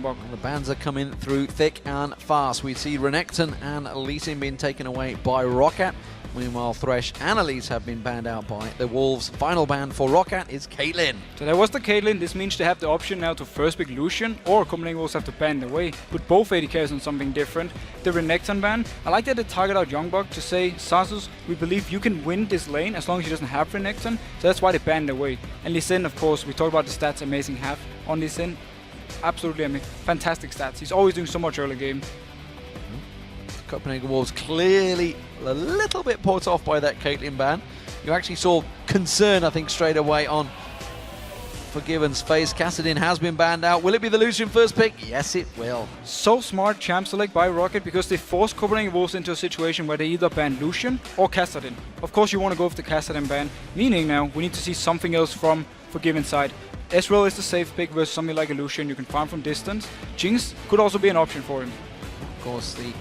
YoungBuck. The bans are coming through thick and fast. We see Renekton and Lucian being taken away by Roccat. Meanwhile, Thresh and Elise have been banned out by the Wolves. Final ban for Roccat is Caitlyn. So that was the Caitlyn. This means they have the option now to first pick Lucian, or Copenhagen Wolves have to ban their way. Put both AD carries on something different. The Renekton ban, I like that they target out YoungBuck to say, Xaxus, we believe you can win this lane as long as he doesn't have Renekton. So that's why they banned their way. And Lucian, of course, we talked about the stats amazing have on Lucian. Absolutely amazing. Fantastic stats. He's always doing so much early game. Copenhagen Wolves clearly a little bit put off by that Caitlyn ban. You actually saw concern, I think, straight away on Forgiven's face. Kassadin has been banned out. Will it be the Lucian first pick? Yes, it will. So smart champ select by Roccat, because they forced Copenhagen Wolves into a situation where they either ban Lucian or Kassadin. Of course, you want to go for the Kassadin ban, meaning now we need to see something else from Forgiven's side. Ezreal is the safe pick versus something like a Lucian. You can farm from distance. Jinx could also be an option for him. Of course, the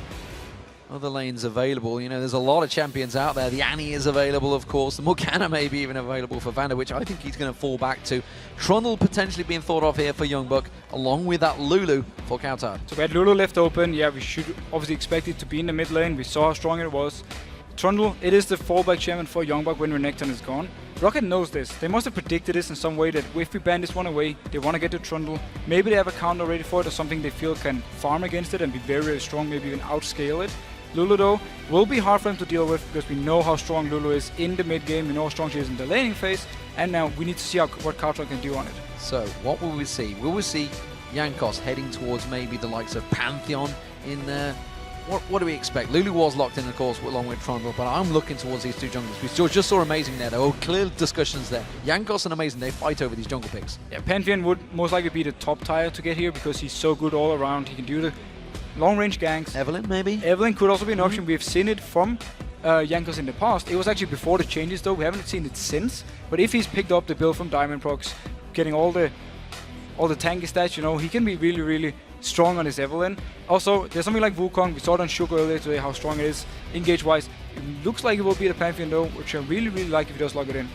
other lanes available. You know, there's a lot of champions out there. The Annie is available, of course. The Morgana may be even available for VandeR, which I think he's going to fall back to. Trundle potentially being thought of here for YoungBuck, along with that Lulu for cowTard. So we had Lulu left open. Yeah, we should obviously expect it to be in the mid lane. We saw how strong it was. Trundle, it is the fallback champion for YoungBuck when Renekton is gone. Roccat knows this. They must have predicted this in some way, that if we ban this one away, they want to get to Trundle. Maybe they have a counter ready for it, or something they feel can farm against it and be very, very strong, maybe even outscale it. Lulu, though, will be hard for him to deal with, because we know how strong Lulu is in the mid game, we know how strong she is in the laning phase, and now we need to see what cowTard can do on it. So, what will we see? Will we see Jankos heading towards maybe the likes of Pantheon in there? What do we expect? Lulu was locked in, of course, along with Trundle, but I'm looking towards these two junglers. We just saw Amazing there. There were clear discussions there. Jankos and Amazing, they fight over these jungle picks. Yeah, Pantheon would most likely be the top tier to get here, because he's so good all around. He can do the long-range ganks. Evelyn, maybe? Evelyn could also be an option. We've seen it from Jankos in the past. It was actually before the changes, though. We haven't seen it since. But if he's picked up the build from Diamond Procs, getting all the tanky stats, you know, he can be really, really strong on his Evelyn. Also, there's something like Wukong. We saw it on Sugar earlier today, how strong it is. Engage-wise, it looks like it will be the Pantheon, though, which I really, really like if he does log it in.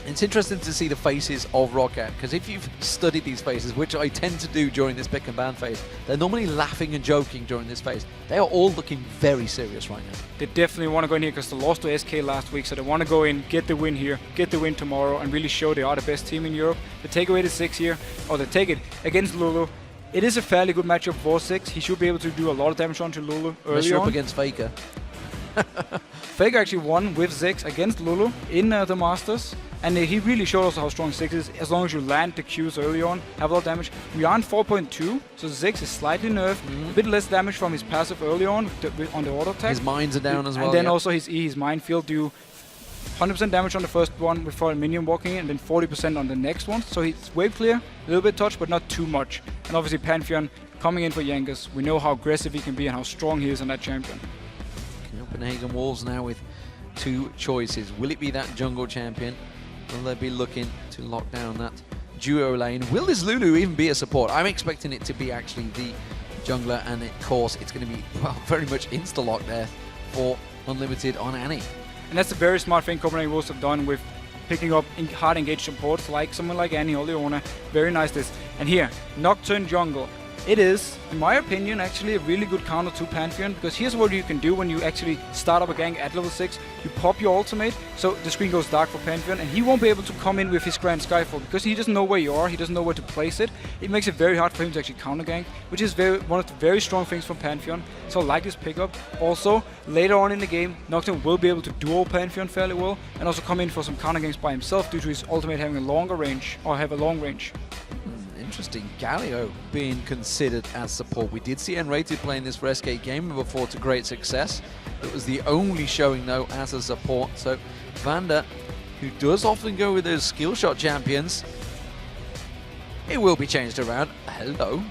It's interesting to see the faces of Roccat, because if you've studied these faces, which I tend to do during this pick and ban phase, they're normally laughing and joking during this phase. They are all looking very serious right now. They definitely want to go in here, because they lost to SK last week, so they want to go in, get the win here, get the win tomorrow, and really show they are the best team in Europe. They take away the Ziggs here, or they take it against Lulu. It is a fairly good matchup for Ziggs. He should be able to do a lot of damage onto Lulu early on. Up against Faker. Faker actually won with Ziggs against Lulu in the Masters, and he really showed us how strong Ziggs is. As long as you land the Qs early on, have a lot of damage. We are on 4.2, so Ziggs is slightly nerfed. A bit less damage from his passive early on the auto attack. His mines are down as well. And then also his E, his minefield, do 100% damage on the first one before a minion walking in, and then 40% on the next one. So he's wave clear, a little bit touch, but not too much. And obviously Pantheon coming in for Jankos. We know how aggressive he can be and how strong he is on that champion. Copenhagen Wolves now with two choices. Will it be that jungle champion? Will they be looking to lock down that duo lane? Will this Lulu even be a support? I'm expecting it to be actually the jungler, and of course it's going to be, well, very much insta-lock there for Unlimited on Annie. And that's a very smart thing Copenhagen Wolves have done with picking up hard engaged supports like someone like Annie or Leona. Very nice this. And here, Nocturne jungle. It is, in my opinion, actually a really good counter to Pantheon, because here's what you can do when you actually start up a gank at level 6. You pop your ultimate, so the screen goes dark for Pantheon, and he won't be able to come in with his Grand Skyfall, because he doesn't know where you are, he doesn't know where to place it. It makes it very hard for him to actually counter gank, which is one of the very strong things from Pantheon. So I like this pickup. Also, later on in the game, Nocturne will be able to duo Pantheon fairly well, and also come in for some counter ganks by himself due to his ultimate having a longer range, or have a long range. Interesting. Galio being considered as support. We did see N-Rated playing this for SK game before to great success. It was the only showing, though, as a support. So VandeR, who does often go with those skill shot champions, it will be changed around. Hello.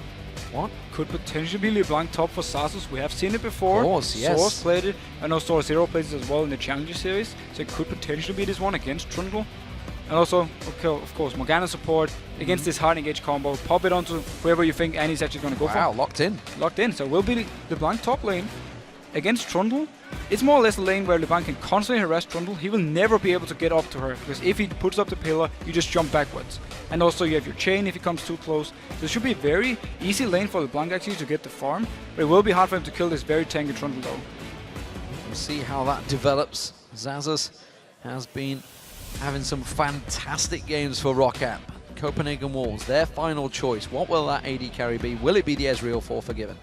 What? Could potentially be LeBlanc top for Xaxus. We have seen it before. Of course, yes. Source played it. I know Source Zero plays it as well in the Challenger series. So it could potentially be this one against Trundle. And also, okay, of course, Morgana support against this hard engage combo. Pop it onto whoever you think Annie's actually going to go for. Wow, locked in. Locked in. So we'll be LeBlanc top lane against Trundle It's more or less a lane where LeBlanc can constantly harass Trundle. He will never be able to get up to her, because if he puts up the pillar, you just jump backwards. And also you have your chain if he comes too close. So it should be a very easy lane for LeBlanc actually to get the farm, but it will be hard for him to kill this very tanky Trundle though. We'll see how that develops. Xaxus has been having some fantastic games for Roccat. Copenhagen Wolves, their final choice. What will that AD carry be? Will it be the Ezreal for Forgiven?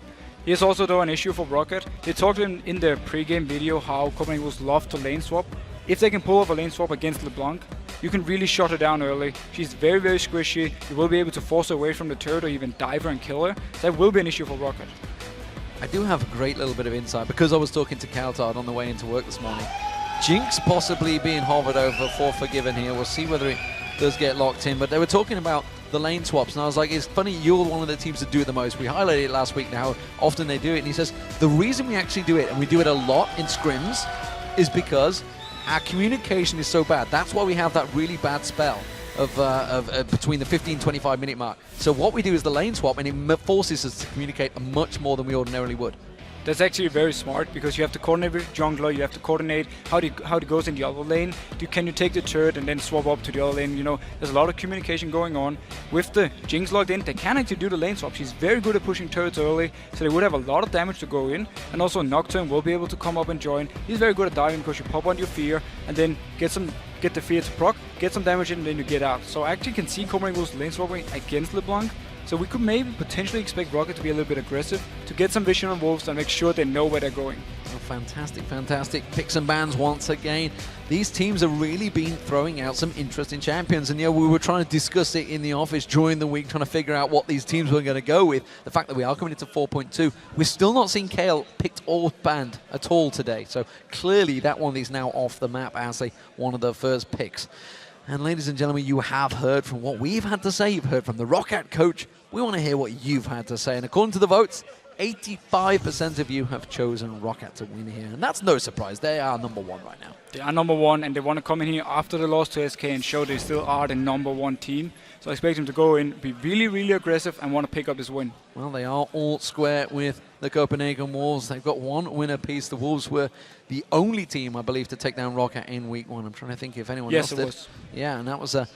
Here's also though an issue for Roccat. They talked in their pre-game video how Copenhagen Wolves love to lane swap. If they can pull off a lane swap against LeBlanc, you can really shut her down early. She's very, very squishy. You will be able to force her away from the turret or even dive her and kill her. So that will be an issue for Roccat. I do have a great little bit of insight because I was talking to cowTard on the way into work this morning. Jinx possibly being hovered over for Forgiven here. We'll see whether it does get locked in. But they were talking about the lane swaps, and I was like, it's funny, you're one of the teams that do it the most. We highlighted it last week now, often they do it, and he says, the reason we actually do it, and we do it a lot in scrims, is because our communication is so bad. That's why we have that really bad spell of between the 15-25 minute mark. So what we do is the lane swap, and it forces us to communicate much more than we ordinarily would. That's actually very smart, because you have to coordinate with jungler, you have to coordinate how it goes in the other lane. Can you take the turret and then swap up to the other lane? You know, there's a lot of communication going on. With the Jinx logged in, they can actually do the lane swap. She's very good at pushing turrets early, so they would have a lot of damage to go in. And also Nocturne will be able to come up and join. He's very good at diving because you pop on your fear and then get the fear to proc, get some damage in, and then you get out. So I actually can see Copenhagen Wolves lane swapping against LeBlanc. So we could maybe potentially expect Roccat to be a little bit aggressive, to get some vision on Wolves and make sure they know where they're going. Oh, fantastic, fantastic picks and bans once again. These teams have really been throwing out some interesting champions. And, you know, we were trying to discuss it in the office during the week, trying to figure out what these teams were going to go with. The fact that we are coming into 4.2, we're still not seeing Kayle picked or banned at all today. So clearly that one is now off the map as one of the first picks. And ladies and gentlemen, you have heard from what we've had to say. You've heard from the Roccat coach. We want to hear what you've had to say. And according to the votes, 85% of you have chosen Roccat to win here. And that's no surprise. They are number one right now. They are number one, and they want to come in here after the loss to SK and show they still are the number one team. So I expect them to go in, be really, really aggressive, and want to pick up this win. Well, they are all square with the Copenhagen Wolves. They've got one winner piece. The Wolves were the only team, I believe, to take down Roccat in week one. I'm trying to think if anyone else did. Yes, it was. Yeah, and that was a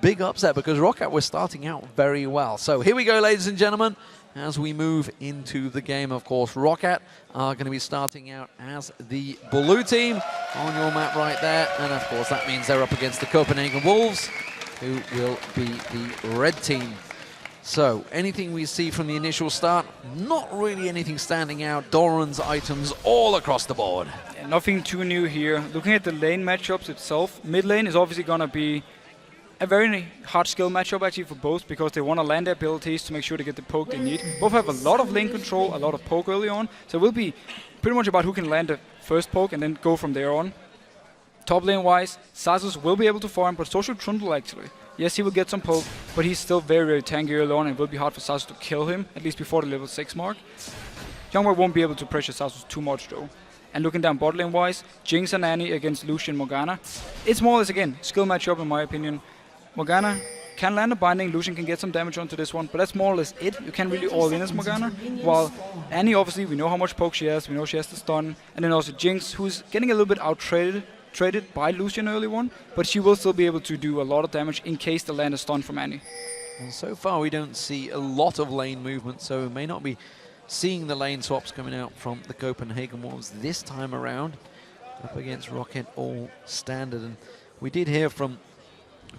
big upset because Roccat was starting out very well. So here we go, ladies and gentlemen. As we move into the game, of course, Roccat are going to be starting out as the blue team on your map right there. And, of course, that means they're up against the Copenhagen Wolves, who will be the red team. So, anything we see from the initial start, not really anything standing out. Doran's items all across the board. Yeah, nothing too new here. Looking at the lane matchups itself, mid lane is obviously going to be a very hard skill matchup actually for both, because they want to land their abilities to make sure they get the poke they need. Both have a lot of lane control, a lot of poke early on, so it will be pretty much about who can land the first poke and then go from there on. Top lane wise, Xaxus will be able to farm, but so should Trundle actually. Yes, he will get some poke, but he's still very, very tanky early on, and it will be hard for Xaxus to kill him, at least before the level 6 mark. YoungBuck won't be able to pressure Xaxus too much though. And looking down bot lane wise, Jinx and Annie against Lucian Morgana. It's more or less, again, skill matchup in my opinion. Morgana can land a binding, Lucian can get some damage onto this one, but that's more or less it. You can't really all in as Morgana. While Annie, obviously, we know how much poke she has, we know she has the stun. And then also Jinx, who's getting a little bit out-traded by Lucian early on, but she will still be able to do a lot of damage in case the land is stunned from Annie. And so far we don't see a lot of lane movement, so we may not be seeing the lane swaps coming out from the Copenhagen Wolves this time around. Up against Roccat all standard. And we did hear from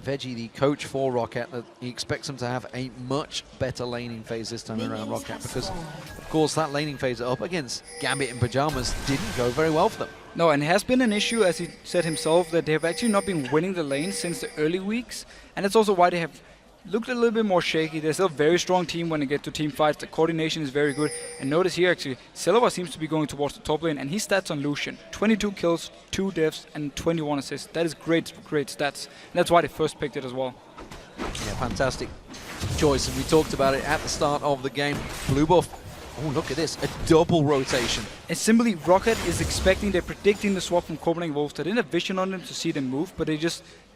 Veggie, the coach for Roccat, that he expects them to have a much better laning phase this time around Roccat, because of course that laning phase up against Gambit and Pajamas didn't go very well for them. No, and it has been an issue, as he said himself, that they have actually not been winning the lane since the early weeks, and that's also why they have looked a little bit more shaky. They're still a very strong team when they get to team fights. The coordination is very good. And notice here actually, Celaver seems to be going towards the top lane, and his stats on Lucian: 22 kills, 2 deaths, and 21 assists. That is great, great stats. And that's why they first picked it as well. Yeah, fantastic choice. And we talked about it at the start of the game. Blue buff. Oh, look at this, a double rotation. And simply, Roccat is expecting, they're predicting the swap from Copenhagen Wolves. They didn't have vision on them to see them move, but they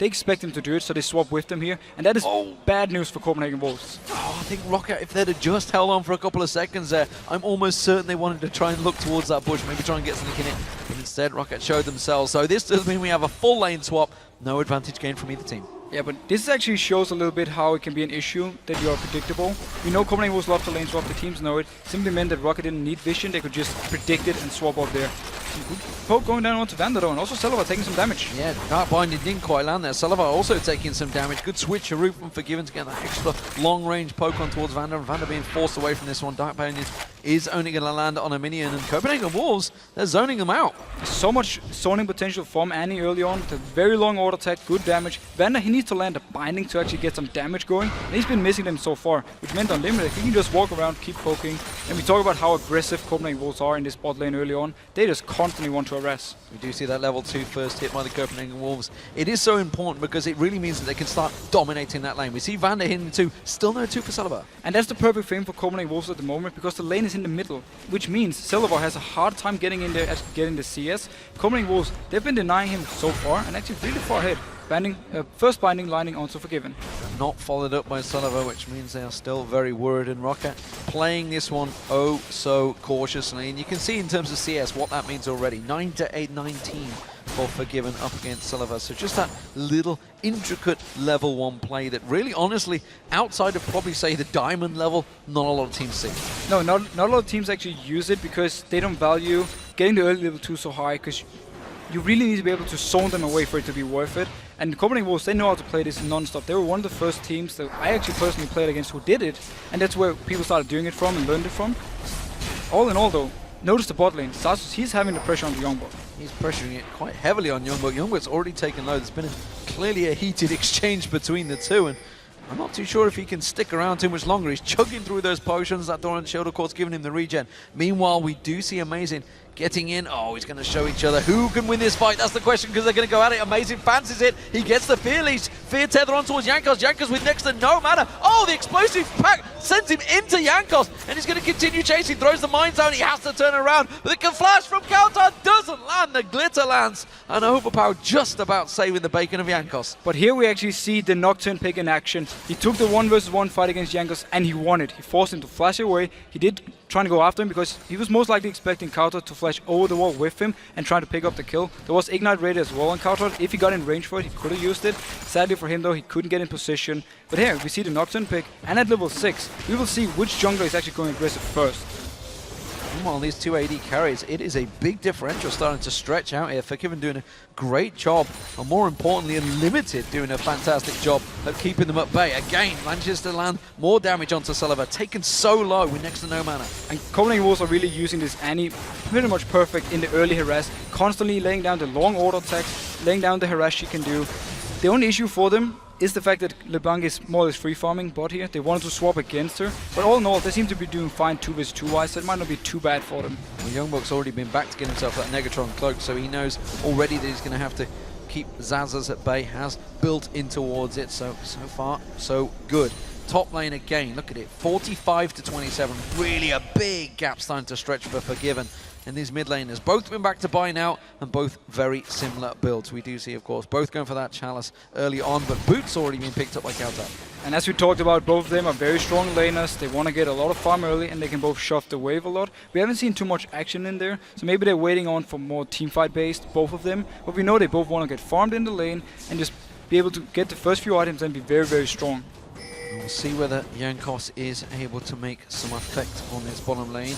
expect them to do it, so they swap with them here. And that is bad news for Copenhagen Wolves. Oh, I think Roccat, if they'd have just held on for a couple of seconds there, I'm almost certain they wanted to try and look towards that bush, maybe try and get something in it. But instead Instead, Roccat showed themselves. So this does mean we have a full lane swap. No advantage gained from either team. Yeah, but this actually shows a little bit how it can be an issue that you are predictable. We know Copenhagen Wolves love to lane swap, the teams know it. Simply meant that Roccat didn't need vision, they could just predict it and swap up there. Some good poke going down onto VandeR though, and also Celaver taking some damage. Yeah, Dark Binding didn't quite land there. Celaver also taking some damage. Good switcheroo from Forgiven to get that extra long-range poke on towards VandeR. VandeR being forced away from this one. Dark Binding is only going to land on a minion, and Copenhagen Wolves, they're zoning them out. So much zoning potential from Annie early on. The very long auto attack, good damage. VandeR, he needs to land a binding to actually get some damage going. And he's been missing them so far, which meant unlimited. He can just walk around, keep poking. And we talk about how aggressive Copenhagen Wolves are in this bot lane early on. They just constantly want to harass. We do see that level 2 first hit by the Copenhagen Wolves. It is so important because it really means that they can start dominating that lane. We see VandeR hitting 2, still no 2 for Celaver. And that's the perfect thing for Copenhagen Wolves at the moment, because the lane is in the middle, which means Celaver has a hard time getting in there, getting the CS. Copenhagen Wolves, they've been denying him so far, and actually really far ahead. First binding, lining onto Forgiven. Not followed up by Celaver, which means they are still very worried, and Roccat playing this one oh so cautiously. And you can see in terms of CS what that means already. 9-8-19 for Forgiven up against Celaver. So just that little intricate level 1 play that really, honestly, outside of probably say the diamond level, not a lot of teams see. No, not a lot of teams actually use it because they don't value getting the early level 2 so high, because you really need to be able to zone them away for it to be worth it. And Copenhagen Wolves, they know how to play this non-stop. They were one of the first teams that I actually personally played against who did it, and that's where people started doing it from and learned it from. All in all though, notice the bot lane. Xaxus, he's having the pressure on the YoungBuck. He's pressuring it quite heavily on YoungBuck. YoungBuck's already taken low. There's been clearly a heated exchange between the two, and I'm not too sure if he can stick around too much longer. He's chugging through those potions. That Doran Shield, of course, giving him the regen. Meanwhile, we do see Amazing getting in. Oh, he's going to show each other who can win this fight. That's the question, because they're going to go at it. Amazing fancies it. He gets the fear leash. Fear tether on towards Jankos. Jankos with next to no mana. Oh, the explosive pack sends him into Jankos, and he's going to continue chasing. Throws the mines down. He has to turn around, but the flash from cowTard doesn't land. The glitter lands, and Overpow just about saving the bacon of Jankos. But here we actually see the Nocturne pick in action. He took the 1v1 fight against Jankos, and he won it. He forced him to flash away. He did trying to go after him because he was most likely expecting cowTard to flash over the wall with him and trying to pick up the kill. There was Ignite ready as well on cowTard. If he got in range for it, he could have used it. Sadly for him though, he couldn't get in position. But here, we see the Nocturne pick, and at level 6, we will see which jungler is actually going aggressive first. Meanwhile, these two AD carries, it is a big differential starting to stretch out here. Forgiven doing a great job, and more importantly, Unlimited doing a fantastic job of keeping them at bay. Again, manages to land more damage onto Celaver, taken so low with next to no mana. And Copenhagen Wolves are really using this Annie pretty much perfect in the early harass, constantly laying down the long auto attacks, laying down the harass she can do. The only issue for them is the fact that LeBlanc is more or less free farming bot here. They wanted to swap against her, but all in all, they seem to be doing fine 2vs2 wise, so it might not be too bad for them. Well, YoungBuck's already been back to get himself that Negatron cloak, so he knows already that he's going to have to keep Xaxus at bay, has built in towards it, so far, so good. Top lane again, look at it, 45-27, really a big gap starting to stretch for Forgiven. And these mid laners, both been back to buy now, and both very similar builds. We do see, of course, both going for that Chalice early on, but Boot's already been picked up by cowTard. And as we talked about, both of them are very strong laners. They want to get a lot of farm early, and they can both shove the wave a lot. We haven't seen too much action in there, so maybe they're waiting on for more teamfight based, both of them. But we know they both want to get farmed in the lane and just be able to get the first few items and be very, very strong. We'll see whether Jankos is able to make some effect on this bottom lane.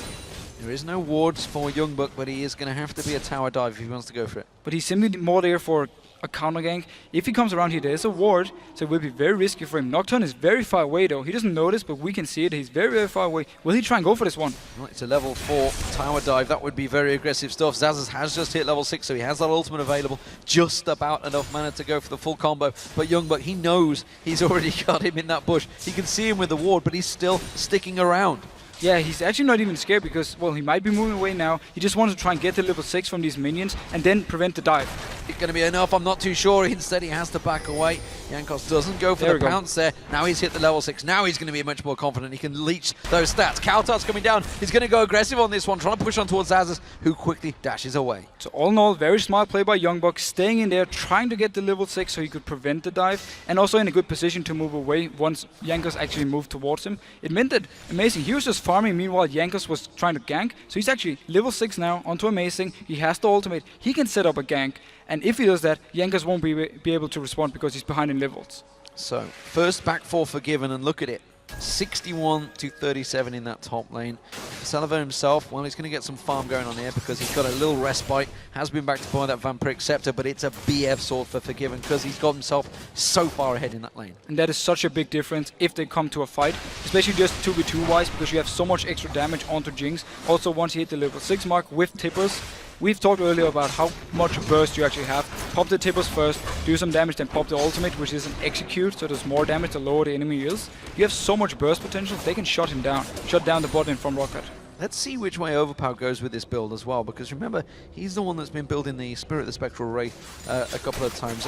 There is no wards for YoungBuck, but he is going to have to be a tower dive if he wants to go for it. But he's simply more there for a counter gank. If he comes around here, there is a ward, so it will be very risky for him. Nocturne is very far away though. He doesn't notice, but we can see it. He's very, very far away. Will he try and go for this one? Well, it's a level 4 tower dive. That would be very aggressive stuff. Xaxus has just hit level 6, so he has that ultimate available. Just about enough mana to go for the full combo. But YoungBuck, he knows he's already got him in that bush. He can see him with the ward, but he's still sticking around. Yeah, he's actually not even scared because, well, he might be moving away now. He just wants to try and get to level 6 from these minions and then prevent the dive. it going to be enough? I'm not too sure. Instead, he has to back away. Jankos doesn't go for the pounce there. Now he's hit the level 6. Now he's going to be much more confident. He can leech those stats. cowTard's coming down. He's going to go aggressive on this one, trying to push on towards Xaxus, who quickly dashes away. So all in all, very smart play by YoungBuck, staying in there, trying to get the level 6 so he could prevent the dive, and also in a good position to move away once Jankos actually moved towards him. It meant that Amazing, he was just farming, meanwhile Jankos was trying to gank. So he's actually level 6 now, onto Amazing. He has the ultimate. He can set up a gank. And if he does that, Jankos won't be able to respond because he's behind in levels. So, first back four forgiven, and look at it. 61 to 37 in that top lane. Celaver himself, well, he's going to get some farm going on here because he's got a little respite. Has been back to point that VandeR Scepter, but it's a BF sword for forgiven because he's got himself so far ahead in that lane. And that is such a big difference if they come to a fight, especially just 2v2 wise, because you have so much extra damage onto Jinx. Also, once you hit the level 6 mark with tippers, we've talked earlier about how much burst you actually have. Pop the tippers first, do some damage, then pop the ultimate, which is an execute, so there's more damage the lower the enemy is. You have so much burst potential, they can shut him down. Shut down the bot lane from Roccat. Let's see which way Overpow goes with this build as well, because remember, he's the one that's been building the Spirit the Spectral Wraith a couple of times.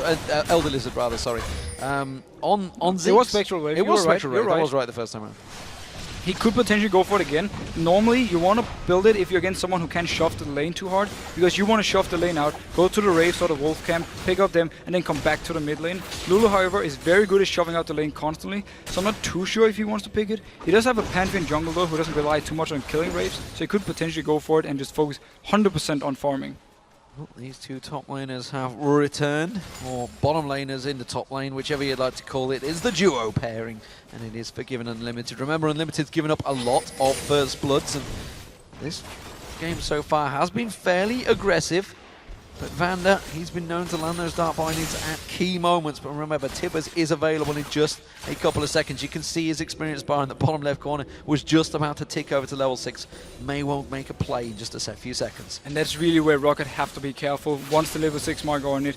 Elder Lizard, rather, sorry. On Ziggs. It was Spectral Wraith. It was Spectral Wraith. Right. That was right the first time around. He could potentially go for it again. Normally, you want to build it if you're against someone who can't shove the lane too hard, because you want to shove the lane out, go to the Wraith or the Wolf camp, pick up them, and then come back to the mid lane. Lulu, however, is very good at shoving out the lane constantly, so I'm not too sure if he wants to pick it. He does have a Pantheon jungle, though, who doesn't rely too much on killing Wraiths, so he could potentially go for it and just focus 100% on farming. Well, these two top laners have returned, or bottom laners in the top lane, whichever you'd like to call it, is the duo pairing, and it is forgiven Unlimited. Remember, Unlimited's given up a lot of first bloods, and this game so far has been fairly aggressive. But VandeR, he's been known to land those dark bindings at key moments. But remember, Tibbers is available in just a couple of seconds. You can see his experience bar in the bottom left corner was just about to tick over to level 6. May well make a play in just a few seconds. And that's really where Roccat have to be careful once the level 6 mark on it.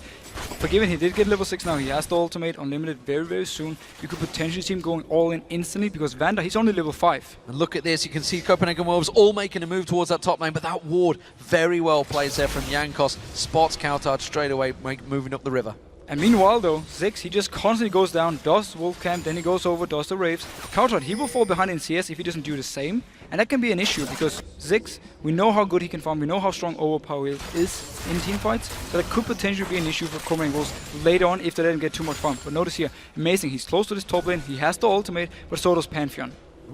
Forgiven, he did get level 6 now. He has the ultimate Unlimited very, very soon. You could potentially see him going all in instantly because VandeR, he's only level 5. And look at this. You can see Copenhagen Wolves all making a move towards that top lane, but that ward very well plays there from Jankos. Spots cowTard straight away, moving up the river. And meanwhile though, Ziggs, he just constantly goes down, does Wolf Camp, then he goes over, does the Wraiths. cowTard, he will fall behind in CS if he doesn't do the same. And that can be an issue because Ziggs, we know how good he can farm, we know how strong Overpow is in teamfights. So that could potentially be an issue for Copenhagen Wolves later on if they didn't get too much farm. But notice here, Amazing, he's close to this top lane, he has the ultimate, but so does Pantheon.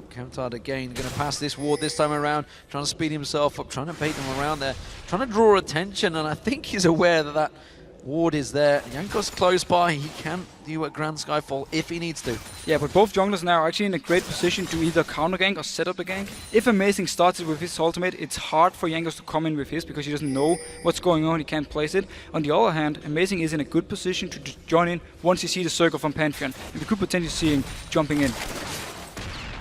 cowTard again, going to pass this ward this time around, trying to speed himself up, trying to bait them around there, trying to draw attention, and I think he's aware that that ward is there. Jankos close by, he can do a Grand Skyfall if he needs to. Yeah, but both junglers now are actually in a great position to either counter gank or set up the gank. If Amazing starts it with his ultimate, it's hard for Jankos to come in with his because he doesn't know what's going on, he can't place it. On the other hand, Amazing is in a good position to join in once you see the circle from Pantheon. And we could potentially see him jumping in.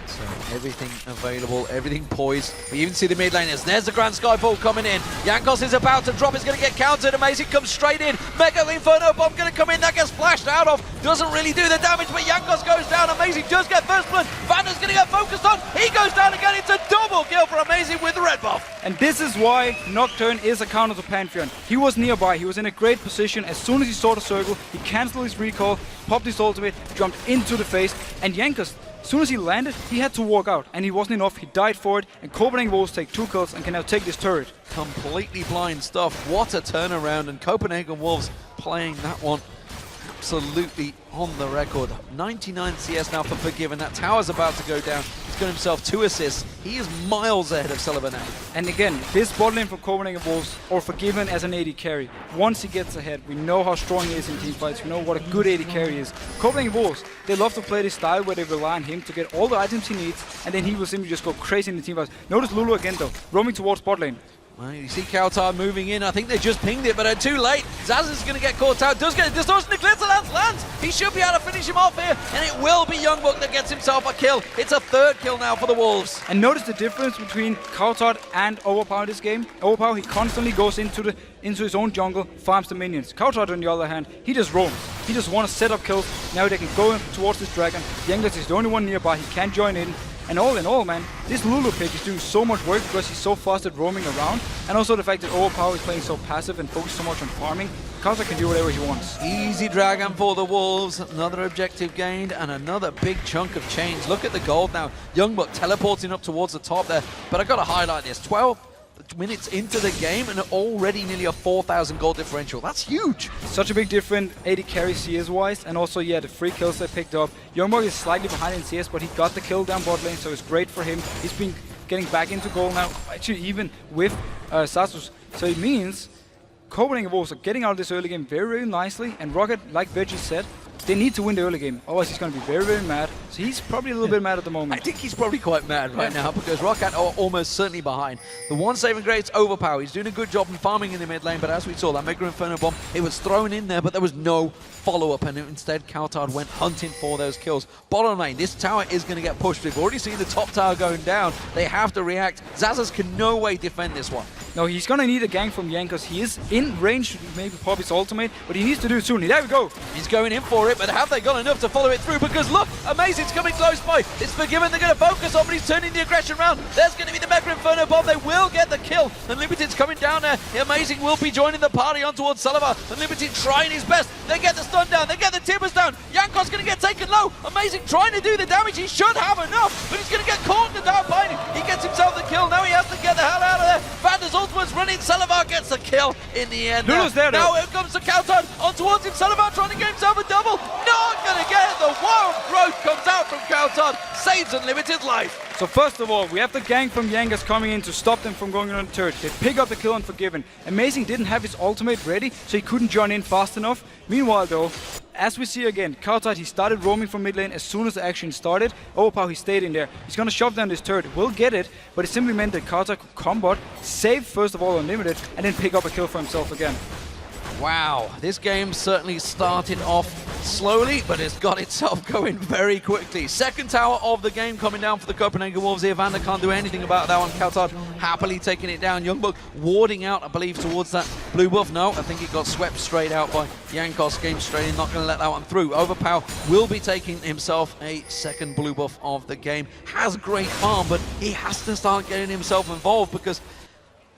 So everything available, everything poised. We even see the mid laners. There's the Grand Skyfall coming in. Jankos is about to drop. He's going to get countered. Amazing comes straight in. Mega Inferno Bomb going to come in. That gets flashed out of. Doesn't really do the damage, but Jankos goes down. Amazing does get first blood. VandeR's going to get focused on. He goes down again. It's a double kill for Amazing with the red buff. And this is why Nocturne is a counter to Pantheon. He was nearby. He was in a great position. As soon as he saw the circle, he cancelled his recall, popped his ultimate, jumped into the face, and Jankos, as soon as he landed, he had to walk out, and he wasn't enough. He died for it, and Copenhagen Wolves take 2 kills and can now take this turret. Completely blind stuff. What a turnaround, and Copenhagen Wolves playing that one absolutely on the record. 99 CS now for Forgiven. That tower's about to go down. He's got himself 2 assists. He is miles ahead of Celaver now. And again, this bot lane for Copenhagen Wolves, or Forgiven as an AD carry, once he gets ahead, we know how strong he is in teamfights. We know what a good AD carry is. Copenhagen Wolves, they love to play this style where they rely on him to get all the items he needs, and then he will simply just go crazy in the teamfights. Notice Lulu again though, roaming towards bot lane. Well, you see cowTard moving in. I think they just pinged it, but they're too late. Xaxus is going to get caught out. Does get a distortion. Eclipse lands. He should be able to finish him off here, and it will be YoungBuck that gets himself a kill. It's a 3rd kill now for the Wolves. And notice the difference between cowTard and Overpow in this game. Overpow, he constantly goes into his own jungle, farms the minions. cowTard, on the other hand, he just roams. He just wants to set up kills. Now they can go towards this dragon. Jankos is the only one nearby. He can't join in. And all in all, man, this Lulu pick is doing so much work because he's so fast at roaming around. And also the fact that Overpow is playing so passive and focused so much on farming. cowTard can do whatever he wants. Easy dragon for the Wolves. Another objective gained and another big chunk of chains. Look at the gold now. YoungBuck teleporting up towards the top there. But I've got to highlight this. 12 minutes into the game and already nearly a 4,000 gold differential. That's huge. Such a big difference, 80 carry CS-wise, and also, yeah, the free kills they picked up. YoungBuck is slightly behind in CS, but he got the kill down bot lane, so it's great for him. He's been getting back into goal now, actually even with Xaxus. So it means Copenhagen Wolves are getting out of this early game very, very nicely, and Roccat, like Veggie said, they need to win the early game, otherwise he's going to be very, very mad. So he's probably a little bit mad at the moment. I think he's probably quite mad right now because Roccat are almost certainly behind. The one saving grade's Overpow. He's doing a good job in farming in the mid lane, but as we saw, that Mega Inferno Bomb, it was thrown in there, but there was no follow-up, and instead cowTard went hunting for those kills. Bottom lane, this tower is going to get pushed. We've already seen the top tower going down. They have to react. Xaxus can no way defend this one. No, he's going to need a gank from Jankos. He is in range to maybe pop his ultimate, but he needs to do it soon. There we go. He's going in for it, but have they got enough to follow it through? Because look, Amazing's coming close by. It's Forgiven they're going to focus on, but he's turning the aggression round. There's going to be the Mega Inferno Bomb. They will get the kill. Unlimited's coming down there. Amazing will be joining the party on towards Celaver. Unlimited trying his best. They get the stun down. They get the timbers down. Jankos going to get taken low. Amazing trying to do the damage. He should have enough, but he's going to get caught in the down behind him. He gets himself the kill. Now he has to get the hell out of there. VandeR's ultimate's running. Celaver gets the kill in the end. Lulu's there, now here comes the cowTard on towards him. Celaver trying to get himself a double. Not going to get it. The wild growth comes out from cowTard. Saves Unlimited's life. So first of all, we have the gank from Jankos coming in to stop them from going on the turret. They pick up the kill on Forgiven. Amazing didn't have his ultimate ready, so he couldn't join in fast enough. Meanwhile though, as we see again, cowTard, he started roaming from mid lane as soon as the action started. Overpow, he stayed in there. He's going to shove down this turret. Will get it, but it simply meant that cowTard could combat, save first of all Unlimited, and then pick up a kill for himself again. Wow, this game certainly started off slowly, but it's got itself going very quickly. Second tower of the game coming down for the Copenhagen Wolves here. VandeR can't do anything about that one. cowTard happily taking it down. YoungBuck warding out, I believe, towards that blue buff. No, I think it got swept straight out by Jankos. Game straight in, not going to let that one through. Overpow will be taking himself a second blue buff of the game. Has great farm, but he has to start getting himself involved because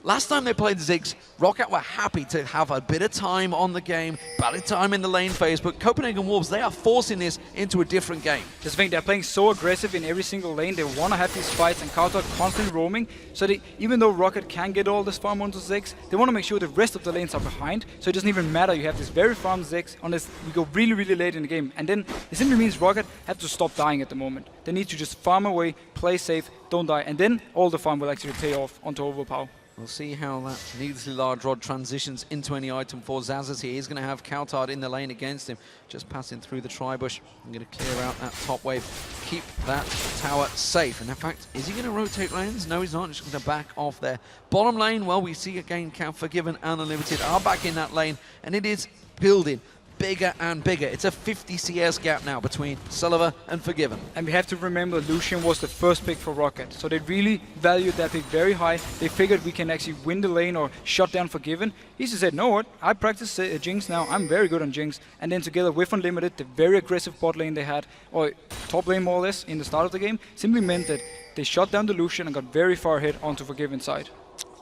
last time they played Ziggs, Roccat were happy to have a bit of time on the game, bit of time in the lane phase, but Copenhagen Wolves, they are forcing this into a different game. Just think they're playing so aggressive in every single lane. They want to have these fights, and cowTard constantly roaming. So even though Roccat can get all this farm onto Ziggs, they want to make sure the rest of the lanes are behind. So it doesn't even matter. You have this very farm Ziggs unless we go really, really late in the game. And then it simply means Roccat have to stop dying at the moment. They need to just farm away, play safe, don't die, and then all the farm will actually pay off onto Overpow. We'll see how that needlessly large rod transitions into any item for Xaxus here. He's going to have cowTard in the lane against him, just passing through the tri-bush. I'm going to clear out that top wave, keep that tower safe. And in fact, is he going to rotate lanes? No, he's not. Just going to back off there. Bottom lane, well, we see again Forgiven and Unlimited are back in that lane, and it is building bigger and bigger. It's a 50 CS gap now between Celaver and Forgiven. And we have to remember Lucian was the first pick for Roccat, so they really valued that pick very high. They figured we can actually win the lane or shut down Forgiven. He just said, no what, I practice Jinx now, I'm very good on Jinx. And then together with Unlimited, the very aggressive bot lane they had, or top lane more or less, in the start of the game, simply meant that they shut down the Lucian and got very far ahead onto Forgiven's side.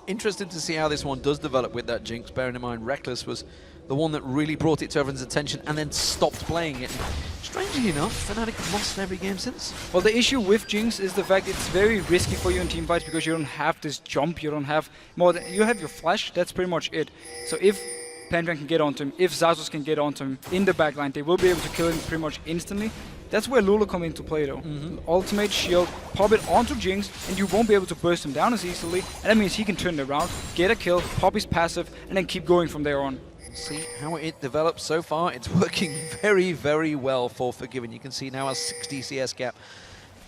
Interested to see how this one does develop with that Jinx, bearing in mind Reckless was the one that really brought it to everyone's attention and then stopped playing it. And strangely enough, Fnatic have lost every game since. Well, the issue with Jinx is the fact it's very risky for you in team fights because you don't have this jump, you don't have more than, you have your flash, that's pretty much it. So if Pantheon can get onto him, if Xaxus can get onto him in the backline, they will be able to kill him pretty much instantly. That's where Lulu come into play though. Ultimate shield, pop it onto Jinx, and you won't be able to burst him down as easily. And that means he can turn it around, get a kill, pop his passive, and then keep going from there on. See how it develops so far. It's working very, very well for Forgiven. You can see now a 60 CS gap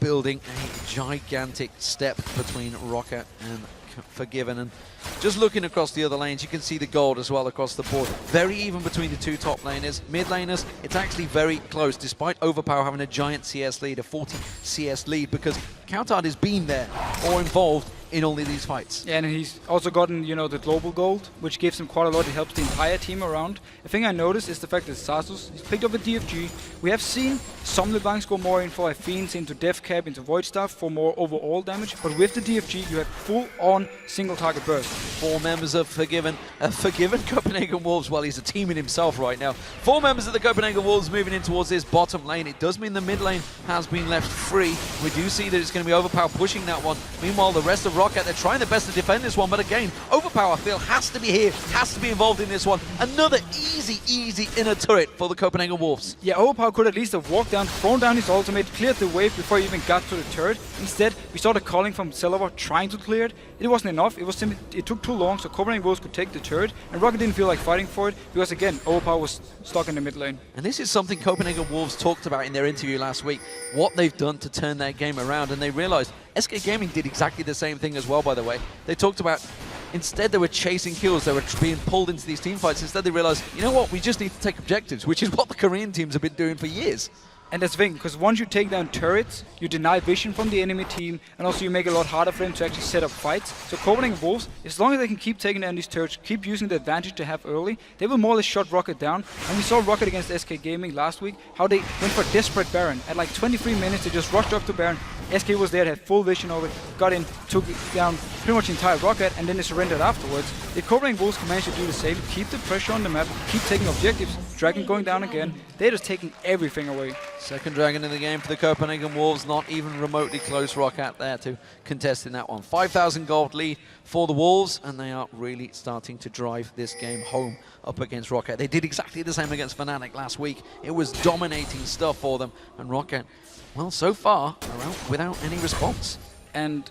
building a gigantic step between Roccat and Forgiven. And just looking across the other lanes, you can see the gold as well across the board. Very even between the two top laners. Mid laners, it's actually very close, despite Overpow having a giant CS lead, a 40 CS lead, because cowTard has been there or involved in all of these fights. Yeah, and he's also gotten, you know, the global gold, which gives him quite a lot. It helps the entire team around. The thing I noticed is the fact that Xaxus, he's picked up a DFG. We have seen some LeBlancs go more in for Fiends, into Death Cap, into Void Staff for more overall damage, but with the DFG, you have full-on one single target burst. 4 members of Forgiven Copenhagen Wolves. Well, he's a team in himself right now. 4 members of the Copenhagen Wolves moving in towards this bottom lane. It does mean the mid lane has been left free. We do see that it's going to be Overpow pushing that one. Meanwhile, the rest of Roccat, they're trying their best to defend this one, but again, Overpow, I feel, has to be here, has to be involved in this one. Another easy inner turret for the Copenhagen Wolves. Yeah, Overpow could at least have walked down, thrown down his ultimate, cleared the wave before he even got to the turret. Instead, we saw the calling from Celaver trying to clear it. It wasn't enough. It took too long, so Copenhagen Wolves could take the turret, and Roccat didn't feel like fighting for it because again, Overpow was stuck in the mid lane. And this is something Copenhagen Wolves talked about in their interview last week, what they've done to turn their game around, and they realized SK Gaming did exactly the same thing as well, by the way. They talked about instead they were chasing kills, they were being pulled into these team fights. Instead they realized, you know what, we just need to take objectives, which is what the Korean teams have been doing for years. And that's the thing, because once you take down turrets, you deny vision from the enemy team, and also you make it a lot harder for them to actually set up fights. So Copenhagen Wolves, as long as they can keep taking down these turrets, keep using the advantage they have early, they will more or less shut Roccat down. And we saw Roccat against SK Gaming last week, how they went for desperate Baron. At like 23 minutes, they just rushed up to Baron. SK was there, had full vision over it, got in, took down pretty much the entire Roccat, and then they surrendered afterwards. The Copenhagen Wolves can manage to do the same, keep the pressure on the map, keep taking objectives, Dragon going down again. They're just taking everything away. Second Dragon in the game for the Copenhagen Wolves, not even remotely close. Roccat there to contest in that one. 5,000 gold lead for the Wolves, and they are really starting to drive this game home up against Roccat. They did exactly the same against Fnatic last week. It was dominating stuff for them, and Roccat, well, so far, are out without any response. And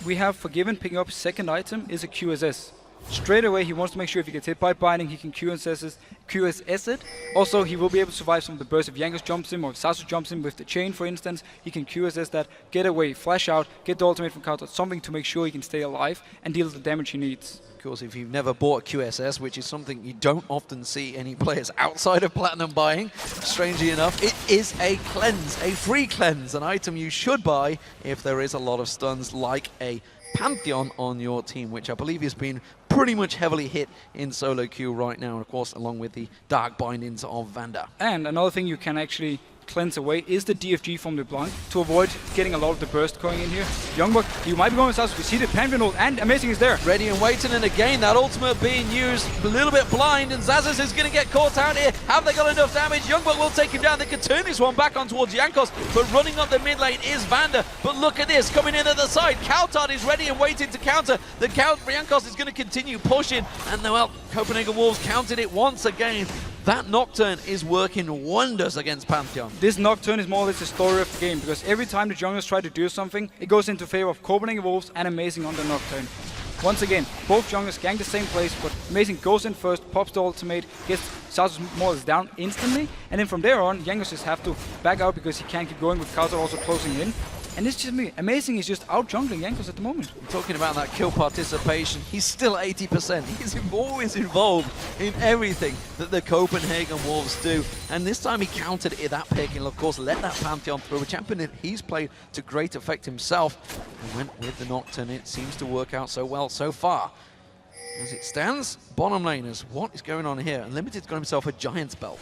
we have Forgiven picking up his second item is a QSS. Straight away, he wants to make sure if he gets hit by binding, he can QSS it. Also, he will be able to survive some of the bursts if Jankos jumps him or if Xaxus jumps him with the chain, for instance. He can QSS that, get away, flash out, get the ultimate from cowTard, something to make sure he can stay alive and deal the damage he needs. Of course, if you've never bought a QSS, which is something you don't often see any players outside of Platinum buying, strangely enough, it is a cleanse, a free cleanse, an item you should buy if there is a lot of stuns like a Pantheon on your team, which I believe has been pretty much heavily hit in solo queue right now, and of course along with the dark bindings of VandeR. And another thing you can actually cleanse away is the DFG from LeBlanc to avoid getting a lot of the burst going in here. YoungBuck, you might be going with us. We see the Pantheon ult, and Amazing is there. Ready and waiting, and again that ultimate being used a little bit blind, and Xaxus is going to get caught out here. Have they got enough damage? YoungBuck will take him down. They can turn this one back on towards Jankos, but running up the mid lane is VandeR. But look at this, coming in at the side. cowTard is ready and waiting to counter. The Jankos is going to continue pushing, and well, Copenhagen Wolves counted it once again. That Nocturne is working wonders against Pantheon. This Nocturne is more or less the story of the game, because every time the junglers try to do something, it goes into favor of Copenhagen Wolves and Amazing on the Nocturne. Once again, both junglers gang the same place, but Amazing goes in first, pops the ultimate, gets Xaxus more or less down instantly, and then from there on, Jankos just have to back out because he can't keep going with cowTard also closing in. And it's just me. Amazing is just out jungling Jankos at the moment. Talking about that kill participation, he's still 80%. He's always involved in everything that the Copenhagen Wolves do. And this time he countered that pick and of course let that Pantheon through, a champion that he's played to great effect himself. And went with the Nocturne. It seems to work out so well so far. As it stands, bottom laners, what is going on here? Unlimited's got himself a Giant's Belt.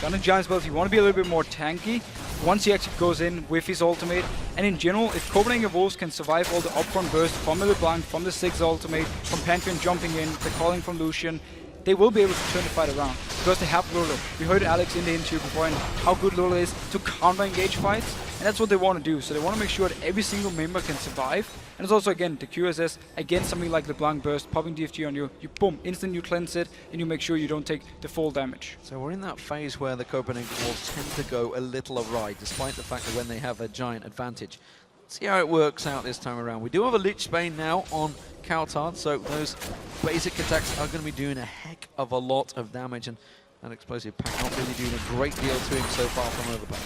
Got a Giant's Belt if you want to be a little bit more tanky, once he actually goes in with his ultimate. And in general, if Copenhagen Wolves can survive all the upfront bursts from the LeBlanc, from the Ziggs ultimate, from Pantheon jumping in, the calling from Lucian, they will be able to turn the fight around because they have Lulu. We heard Alex in the interview before and how good Lulu is to counter-engage fights, and that's what they want to do. So they want to make sure that every single member can survive. And it's also, again, the QSS against something like LeBlanc burst, popping DFG on you, boom, instant you cleanse it, and you make sure you don't take the full damage. So we're in that phase where the Copenhagen Wolves tend to go a little awry, despite the fact that when they have a giant advantage. Let's see how it works out this time around. We do have a Lich Bane now on cowTard, so those basic attacks are going to be doing a heck of a lot of damage, and that explosive pack not really doing a great deal to him so far from Overpow.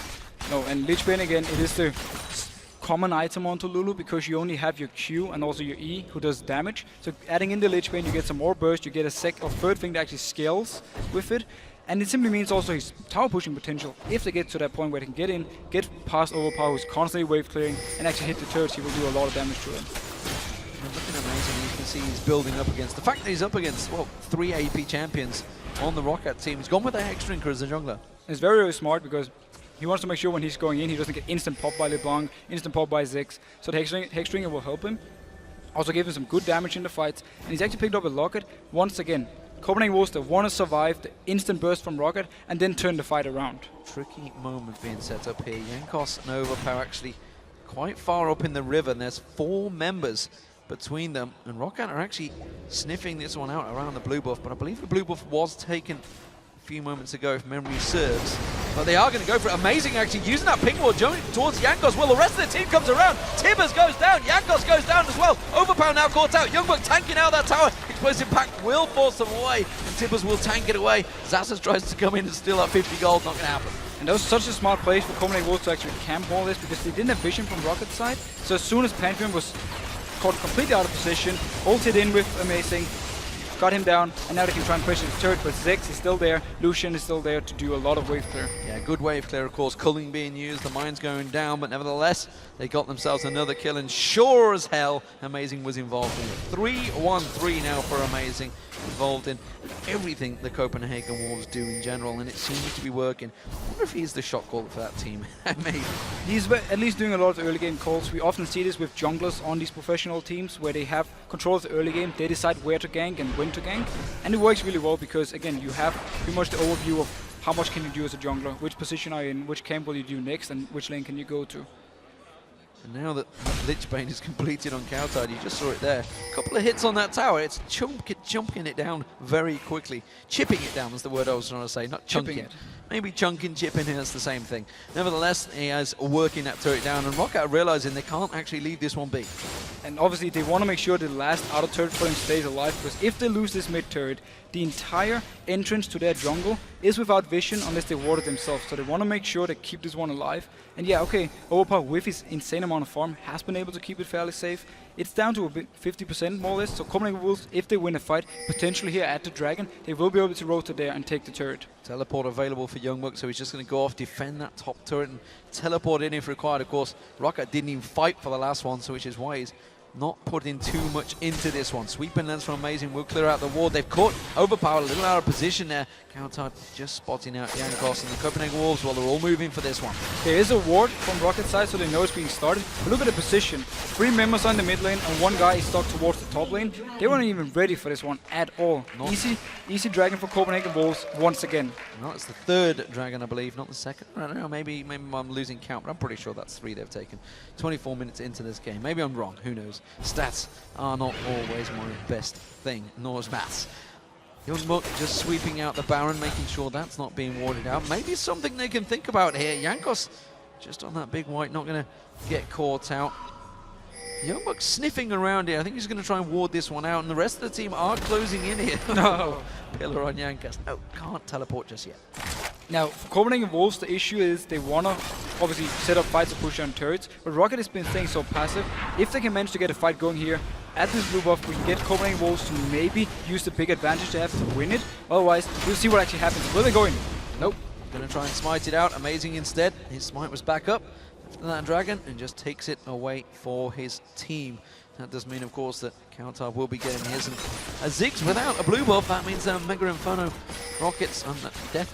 No, and Lich Bane again, it is the common item onto Lulu because you only have your Q and also your E who does damage. So adding in the Lich Bane, you get some more burst, you get a third thing that actually scales with it. And it simply means also his tower pushing potential. If they get to that point where they can get in, get past Overpow, who's constantly wave clearing, and actually hit the turrets, he will do a lot of damage to them. Looking amazing, you can see he's building up against, the fact that he's up against, well, 3 AP champions on the Roccat team. He's gone with a Hexdrinker as a jungler. It's very, very smart because he wants to make sure when he's going in, he doesn't get instant pop by LeBlanc, instant pop by Ziggs. So the Hexdringer will help him. Also gave him some good damage in the fights, and he's actually picked up a Roccat once again. Copenhagen Wolves, they want to survive the instant burst from Roccat and then turn the fight around. Tricky moment being set up here. Jankos and Overpow actually quite far up in the river, and there's 4 members between them, and Roccat are actually sniffing this one out around the blue buff, but I believe the blue buff was taken a few moments ago, if memory serves. But they are going to go for it. Amazing, actually, using that ping ward towards Jankos. Well, the rest of the team comes around. Tibbers goes down. Jankos goes down as well. Overpow now caught out. YoungBuck tanking out that tower. Explosive Impact will force them away, and Tibbers will tank it away. Xaxus tries to come in and steal that 50 gold. Not going to happen. And that was such a smart place for Copenhagen Wolves to actually camp all this, because they didn't have vision from Rockat's side. So as soon as Pantheon was caught completely out of position, ulted in with Amazing, got him down, and now they can try and push his turret, but Ziggs is still there, Lucian is still there to do a lot of wave clear. Yeah, good wave clear, of course. Culling being used, the mine's going down, but nevertheless, they got themselves another kill, and sure as hell, Amazing was involved in it. 3-1-3 now for Amazing, involved in everything the Copenhagen Wolves do in general, and it seems to be working. I wonder if he's the shot caller for that team. Maybe. He's at least doing a lot of early game calls. We often see this with junglers on these professional teams, where they have control of the early game, they decide where to gank and when to gank, and it works really well because, again, you have pretty much the overview of how much can you do as a jungler, which position are you in, which camp will you do next, and which lane can you go to. And now that Lichbane is completed on cowTard, you just saw it there. A couple of hits on that tower, it's chunking it down very quickly. Chipping it down was the word I was trying to say, not chunking it. Maybe chunking, chipping, it's the same thing. Nevertheless, he is working that turret down, and Roccat are realizing they can't actually leave this one be. And obviously they want to make sure the last outer turret for him stays alive, because if they lose this mid turret, the entire entrance to their jungle is without vision unless they ward it themselves. So they want to make sure they keep this one alive. And yeah, okay, Overpow with his insane amount of farm has been able to keep it fairly safe. It's down to a bit 50% more or less, so Copenhagen Wolves, if they win a fight, potentially here at the Dragon, they will be able to rotate there and take the turret. Teleport available for YoungBuck, so he's just going to go off, defend that top turret and teleport in if required. Of course, Roccat didn't even fight for the last one, so which is why he's not putting too much into this one. Sweeping lens from Amazing will clear out the ward. They've caught Overpower a little out of position there. cowTard just spotting out Jankos and the Copenhagen Wolves while they're all moving for this one. There is a ward from Rockat's side, so they know it's being started. But look at the position. 3 members on the mid lane and 1 guy is stuck towards the top lane. They weren't even ready for this one at all. Easy Dragon for Copenhagen Wolves once again. No, it's the 3rd Dragon, I believe, not the 2nd. I don't know, maybe I'm losing count, but I'm pretty sure that's 3 they've taken. 24 minutes into this game. Maybe I'm wrong, who knows. Stats are not always my best thing, nor is maths. YoungBuck just sweeping out the Baron, making sure that's not being warded out. Maybe something they can think about here. Jankos just on that big white, not going to get caught out. YoungBuck sniffing around here. I think he's going to try and ward this one out, and the rest of the team are closing in here. No. Pillar on Jankos. No, can't teleport just yet. Now, for Copenhagen Wolves, the issue is they want to obviously set up fights to push on turrets, but Roccat has been staying so passive. If they can manage to get a fight going here at this blue buff, we can get Copenhagen Wolves to maybe use the big advantage they have to win it. Otherwise, we'll see what actually happens. Will they go in? Nope. Going to try and smite it out. Amazing instead. His smite was back up after that dragon and just takes it away for his team. That does mean, of course, that cowTard will be getting his. And a Ziggs without a blue buff, that means Mega Inferno rockets and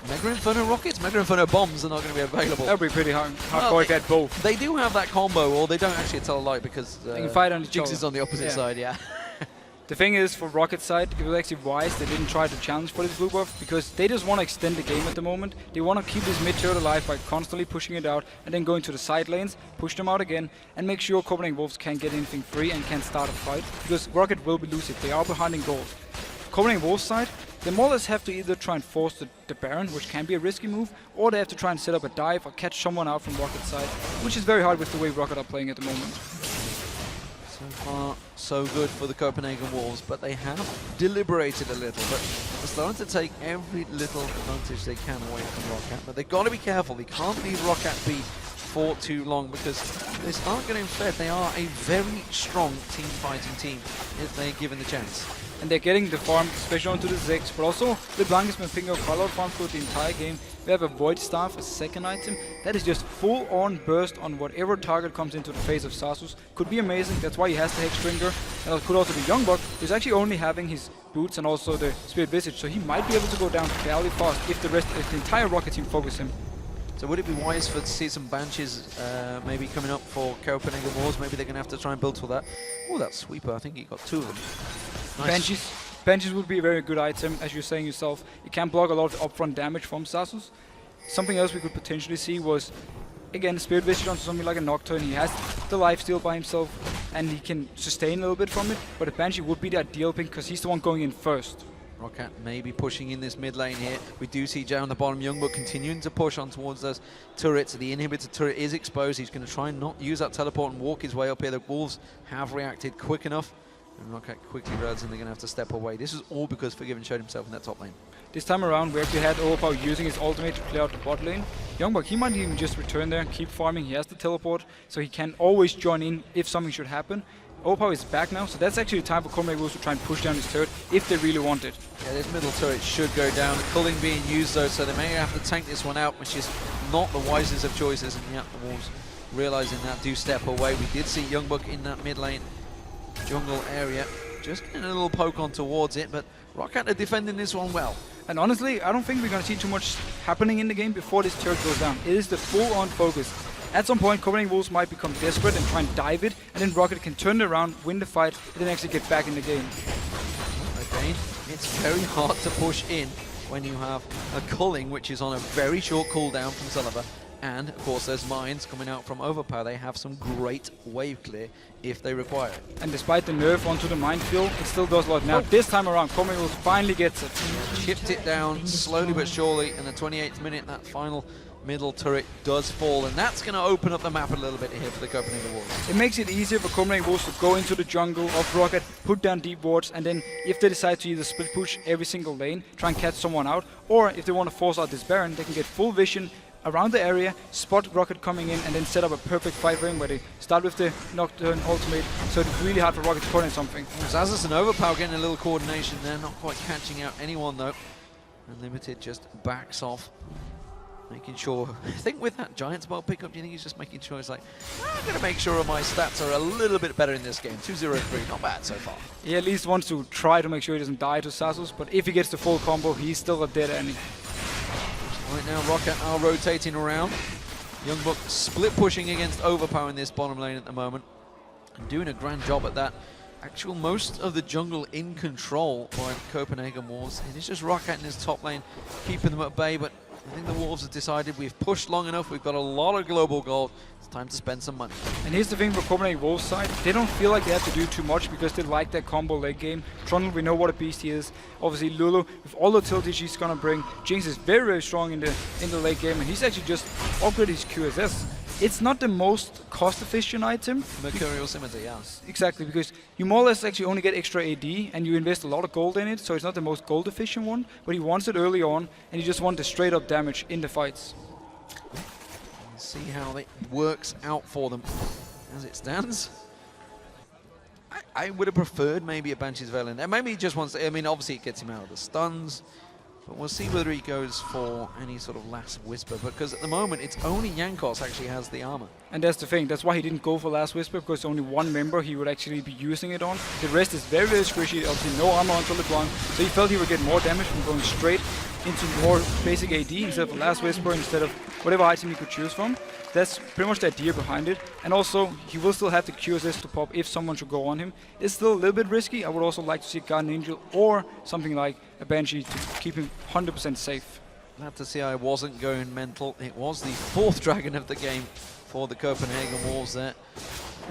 Mega Inferno rockets? Mega Inferno bombs are not going to be available. That would be pretty hardcore if they had both. They do have that combo, or they don't actually tell a light because they can fight on Jinx is on the opposite side, yeah. The thing is, for Rockat's side, it was actually wise they didn't try to challenge for this blue buff, because they just want to extend the game at the moment. They want to keep this mid turret alive by constantly pushing it out and then going to the side lanes, push them out again, and make sure Copenhagen Wolves can't get anything free and can't start a fight, because Roccat will be losing. They are behind in gold. Copenhagen Wolves side, they more or less have to either try and force the Baron, which can be a risky move, or they have to try and set up a dive or catch someone out from Rockat's side, which is very hard with the way Roccat are playing at the moment. So far, so good for the Copenhagen Wolves, but they have deliberated a little, but they're starting to take every little advantage they can away from Roccat. But they've got to be careful. They can't leave Roccat be for too long, because they start getting fed. They are a very strong team fighting team if they're given the chance. And they're getting the farm, especially onto the Ziggs, but also LeBlanc has been picking up quite a lot of farm throughout the entire game. We have a Void Staff, a second item. That is just full-on burst on whatever target comes into the face of Xaxus. Could be amazing, that's why he has the Hexbringer. And it could also be YoungBuck, who's actually only having his boots and also the Spirit Visage, so he might be able to go down fairly fast if the entire Roccat team focus him. So would it be wise to see some Banshees maybe coming up for Copenhagen Wolves? Maybe they're going to have to try and build for that. Oh, that sweeper, I think he got 2 of them. Nice. Banshees would be a very good item, as you're saying yourself. It can block a lot of upfront damage from Xaxus. Something else we could potentially see was, again, Spirit Visage onto something like a Nocturne. He has the lifesteal by himself, and he can sustain a little bit from it, but a Banshee would be the ideal pick because he's the one going in first. Roccat maybe pushing in this mid lane here. We do see Jay on the bottom, YoungBuck continuing to push on towards those turrets. The inhibitor turret is exposed. He's going to try and not use that teleport and walk his way up here. The Wolves have reacted quick enough, and Roccat quickly realizing they're going to have to step away. This is all because Forgiven showed himself in that top lane. This time around, we actually had Overpow using his ultimate to clear out the bot lane. YoungBuck, he might even just return there, keep farming. He has the teleport, so he can always join in if something should happen. Overpow is back now, so that's actually the time for Copenhagen Wolves to try and push down his turret if they really want it. Yeah, this middle turret should go down. The culling being used though, so they may have to tank this one out, which is not the wisest of choices. And yet the Wolves, realizing that, do step away. We did see YoungBuck in that mid lane jungle area, just getting a little poke on towards it, but Roccat are defending this one well. And honestly, I don't think we're going to see too much happening in the game before this turret goes down. It is the full-on focus. At some point, Copenhagen Wolves might become desperate and try and dive it, and then Roccat can turn it around, win the fight, and then actually get back in the game. Again, it's very hard to push in when you have a culling, which is on a very short cooldown from Celaver. And, of course, there's mines coming out from Overpow. They have some great wave clear if they require it. And despite the nerf onto the minefield, it still does a lot. Now, this time around, Copenhagen Wolves finally gets it. Chipped it down slowly but surely, in the 28th minute, that final middle turret does fall, and that's going to open up the map a little bit here for the Copenhagen Wolves. It makes it easier for Copenhagen Wolves to go into the jungle of Roccat, put down deep wards, and then if they decide to either split push every single lane, try and catch someone out, or if they want to force out this Baron, they can get full vision around the area, spot Roccat coming in, and then set up a perfect fight ring where they start with the Nocturne ultimate, so it's really hard for Roccat to put in something. Xaxus and Overpow getting a little coordination there, not quite catching out anyone though. Unlimited just backs off, making sure, I think with that Giant Spell pickup, do you think he's just making sure he's like, I'm going to make sure my stats are a little bit better in this game. 2-0-3, not bad so far. He at least wants to try to make sure he doesn't die to Xaxus, but if he gets the full combo, he's still a dead enemy. Right now, Roccat are rotating around. YoungBuck split pushing against Overpow in this bottom lane at the moment, and doing a grand job at that. Actual most of the jungle in control by Copenhagen Wolves. It is just Roccat in his top lane, keeping them at bay, but I think the Wolves have decided we've pushed long enough, we've got a lot of global gold, it's time to spend some money. And here's the thing for Copenhagen Wolves side, they don't feel like they have to do too much because they like their combo late game. Trundle, we know what a beast he is. Obviously Lulu, with all the utility she's gonna bring. Jinx is very, very strong in the late game, and he's actually just upgraded his QSS. It's not the most cost-efficient item. Mercurial Scimitar, yeah. Exactly, because you more or less actually only get extra AD, and you invest a lot of gold in it, so it's not the most gold-efficient one, but he wants it early on, and he just wants the straight-up damage in the fights. Let's see how it works out for them. As it stands, I would have preferred maybe a Banshee's Veil in there. Maybe he just wants to, I mean, obviously it gets him out of the stuns, but we'll see whether he goes for any sort of last whisper, because at the moment it's only Jankos actually has the armor. And that's the thing, that's why he didn't go for last whisper, because only one member he would actually be using it on. The rest is very, very squishy, obviously no armor onto LeBlanc, so he felt he would get more damage from going straight into more basic AD instead of last whisper, instead of whatever item he could choose from. That's pretty much the idea behind it. And also, he will still have the QSS to pop if someone should go on him. It's still a little bit risky. I would also like to see a Guardian Angel or something like a Banshee to keep him 100% safe. Glad to see I wasn't going mental. It was the 4th dragon of the game for the Copenhagen Wolves there.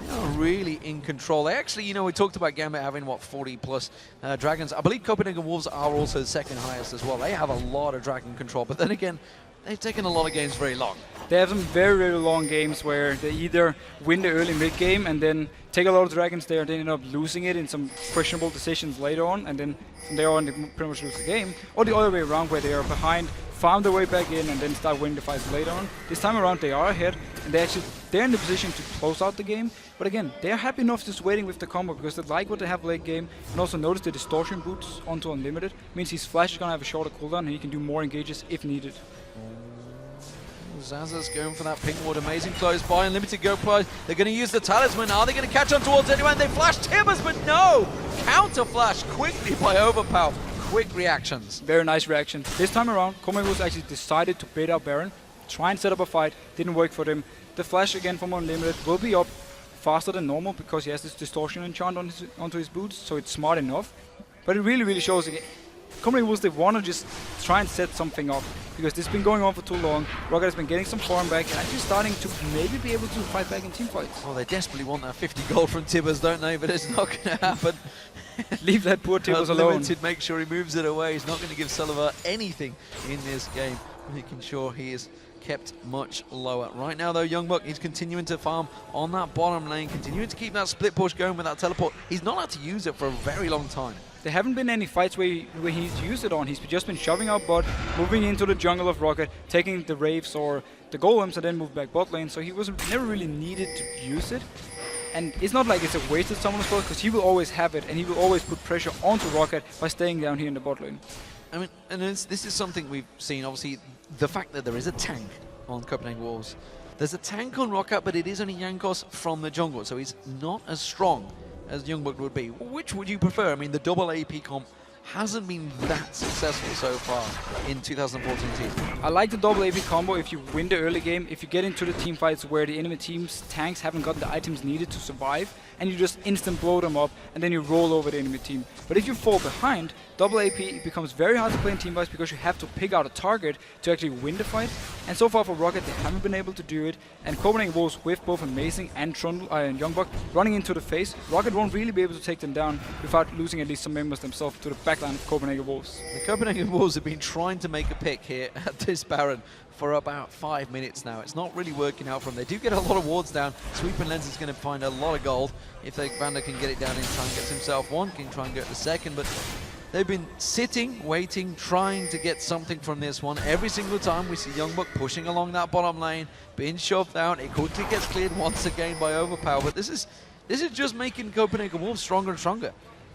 They are really in control. They actually, you know, we talked about Gambit having, what, 40 plus dragons. I believe Copenhagen Wolves are also the 2nd highest as well. They have a lot of dragon control, but then again, they've taken a lot of games very long. They have some very, very long games where they either win the early mid game and then take a lot of dragons there and then end up losing it in some questionable decisions later on, and then from there on they pretty much lose the game. Or the other way around, where they are behind, farm their way back in, and then start winning the fights later on. This time around they are ahead, and they're in the position to close out the game. But again, they're happy enough just waiting with the combo because they like what they have late game. And also notice the distortion boots onto unlimited. Means his flash is gonna have a shorter cooldown and he can do more engages if needed. Xaxus going for that pink ward, amazing close by, unlimited go play. They're going to use the talisman. Are they going to catch on towards anyone? They flash Timbers, but no! Counter flash quickly by Overpow. Quick reactions. Very nice reaction. This time around, Copenhagen Wolves actually decided to bait out Baron. try and set up a fight. Didn't work for them. The flash again from Unlimited will be up faster than normal because he has this distortion enchant onto his boots, so it's smart enough. But it really, really shows again. Copenhagen Wolves, they want to just try and set something up because this has been going on for too long. Roccat has been getting some farm back and actually starting to maybe be able to fight back in team fights. Well, they desperately want that 50 gold from Tibbers, don't they? But it's not going to happen. Leave that poor Tibbers alone. Limited, make sure he moves it away. He's not going to give Celaver anything in this game, making sure he is kept much lower. Right now, though, YoungBuck is continuing to farm on that bottom lane, continuing to keep that split push going with that teleport. He's not allowed to use it for a very long time. There haven't been any fights where he's used it on. He's just been shoving out bot, moving into the jungle of Roccat, taking the Wraiths or the Golems and then move back bot lane. So he was never really needed to use it. And it's not like it's a wasted summon spell because he will always have it and he will always put pressure onto Roccat by staying down here in the bot lane. I mean, and this is something we've seen, obviously, the fact that there is a tank on Copenhagen Wolves. There's a tank on Roccat, but it is only Jankos from the jungle, so he's not as strong as YoungBuck would be. Which would you prefer? I mean, the double AP comp hasn't been that successful so far in 2014 team. I like the double AP combo if you win the early game, if you get into the team fights where the enemy team's tanks haven't got the items needed to survive, and you just instant blow them up, and then you roll over the enemy team. But if you fall behind, double AP it becomes very hard to play in team fights because you have to pick out a target to actually win the fight. And so far for Roccat, they haven't been able to do it. And Copenhagen Wolves with both Amazing and Trundle and YoungBuck running into the face, Roccat won't really be able to take them down without losing at least some members themselves to the backline of Copenhagen Wolves. The Copenhagen Wolves have been trying to make a pick here at this Baron for about 5 minutes now. It's not really working out for them. They do get a lot of wards down. Sweeping Lens is going to find a lot of gold. If VandeR can get it down in time, gets himself one, can try and get the second, but they've been sitting, waiting, trying to get something from this one. Every single time we see YoungBuck pushing along that bottom lane, being shoved out. It quickly gets cleared once again by Overpow, but this is just making Copenhagen Wolves stronger and stronger.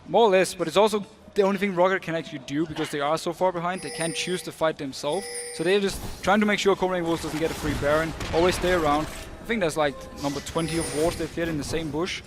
More or less, but it's also the only thing Roccat can actually do because they are so far behind. They can't choose to fight themselves, so they're just trying to make sure Copenhagen Wolves doesn't get a free Baron, always stay around. I think that's like number 20 of wards they've hit in the same bush.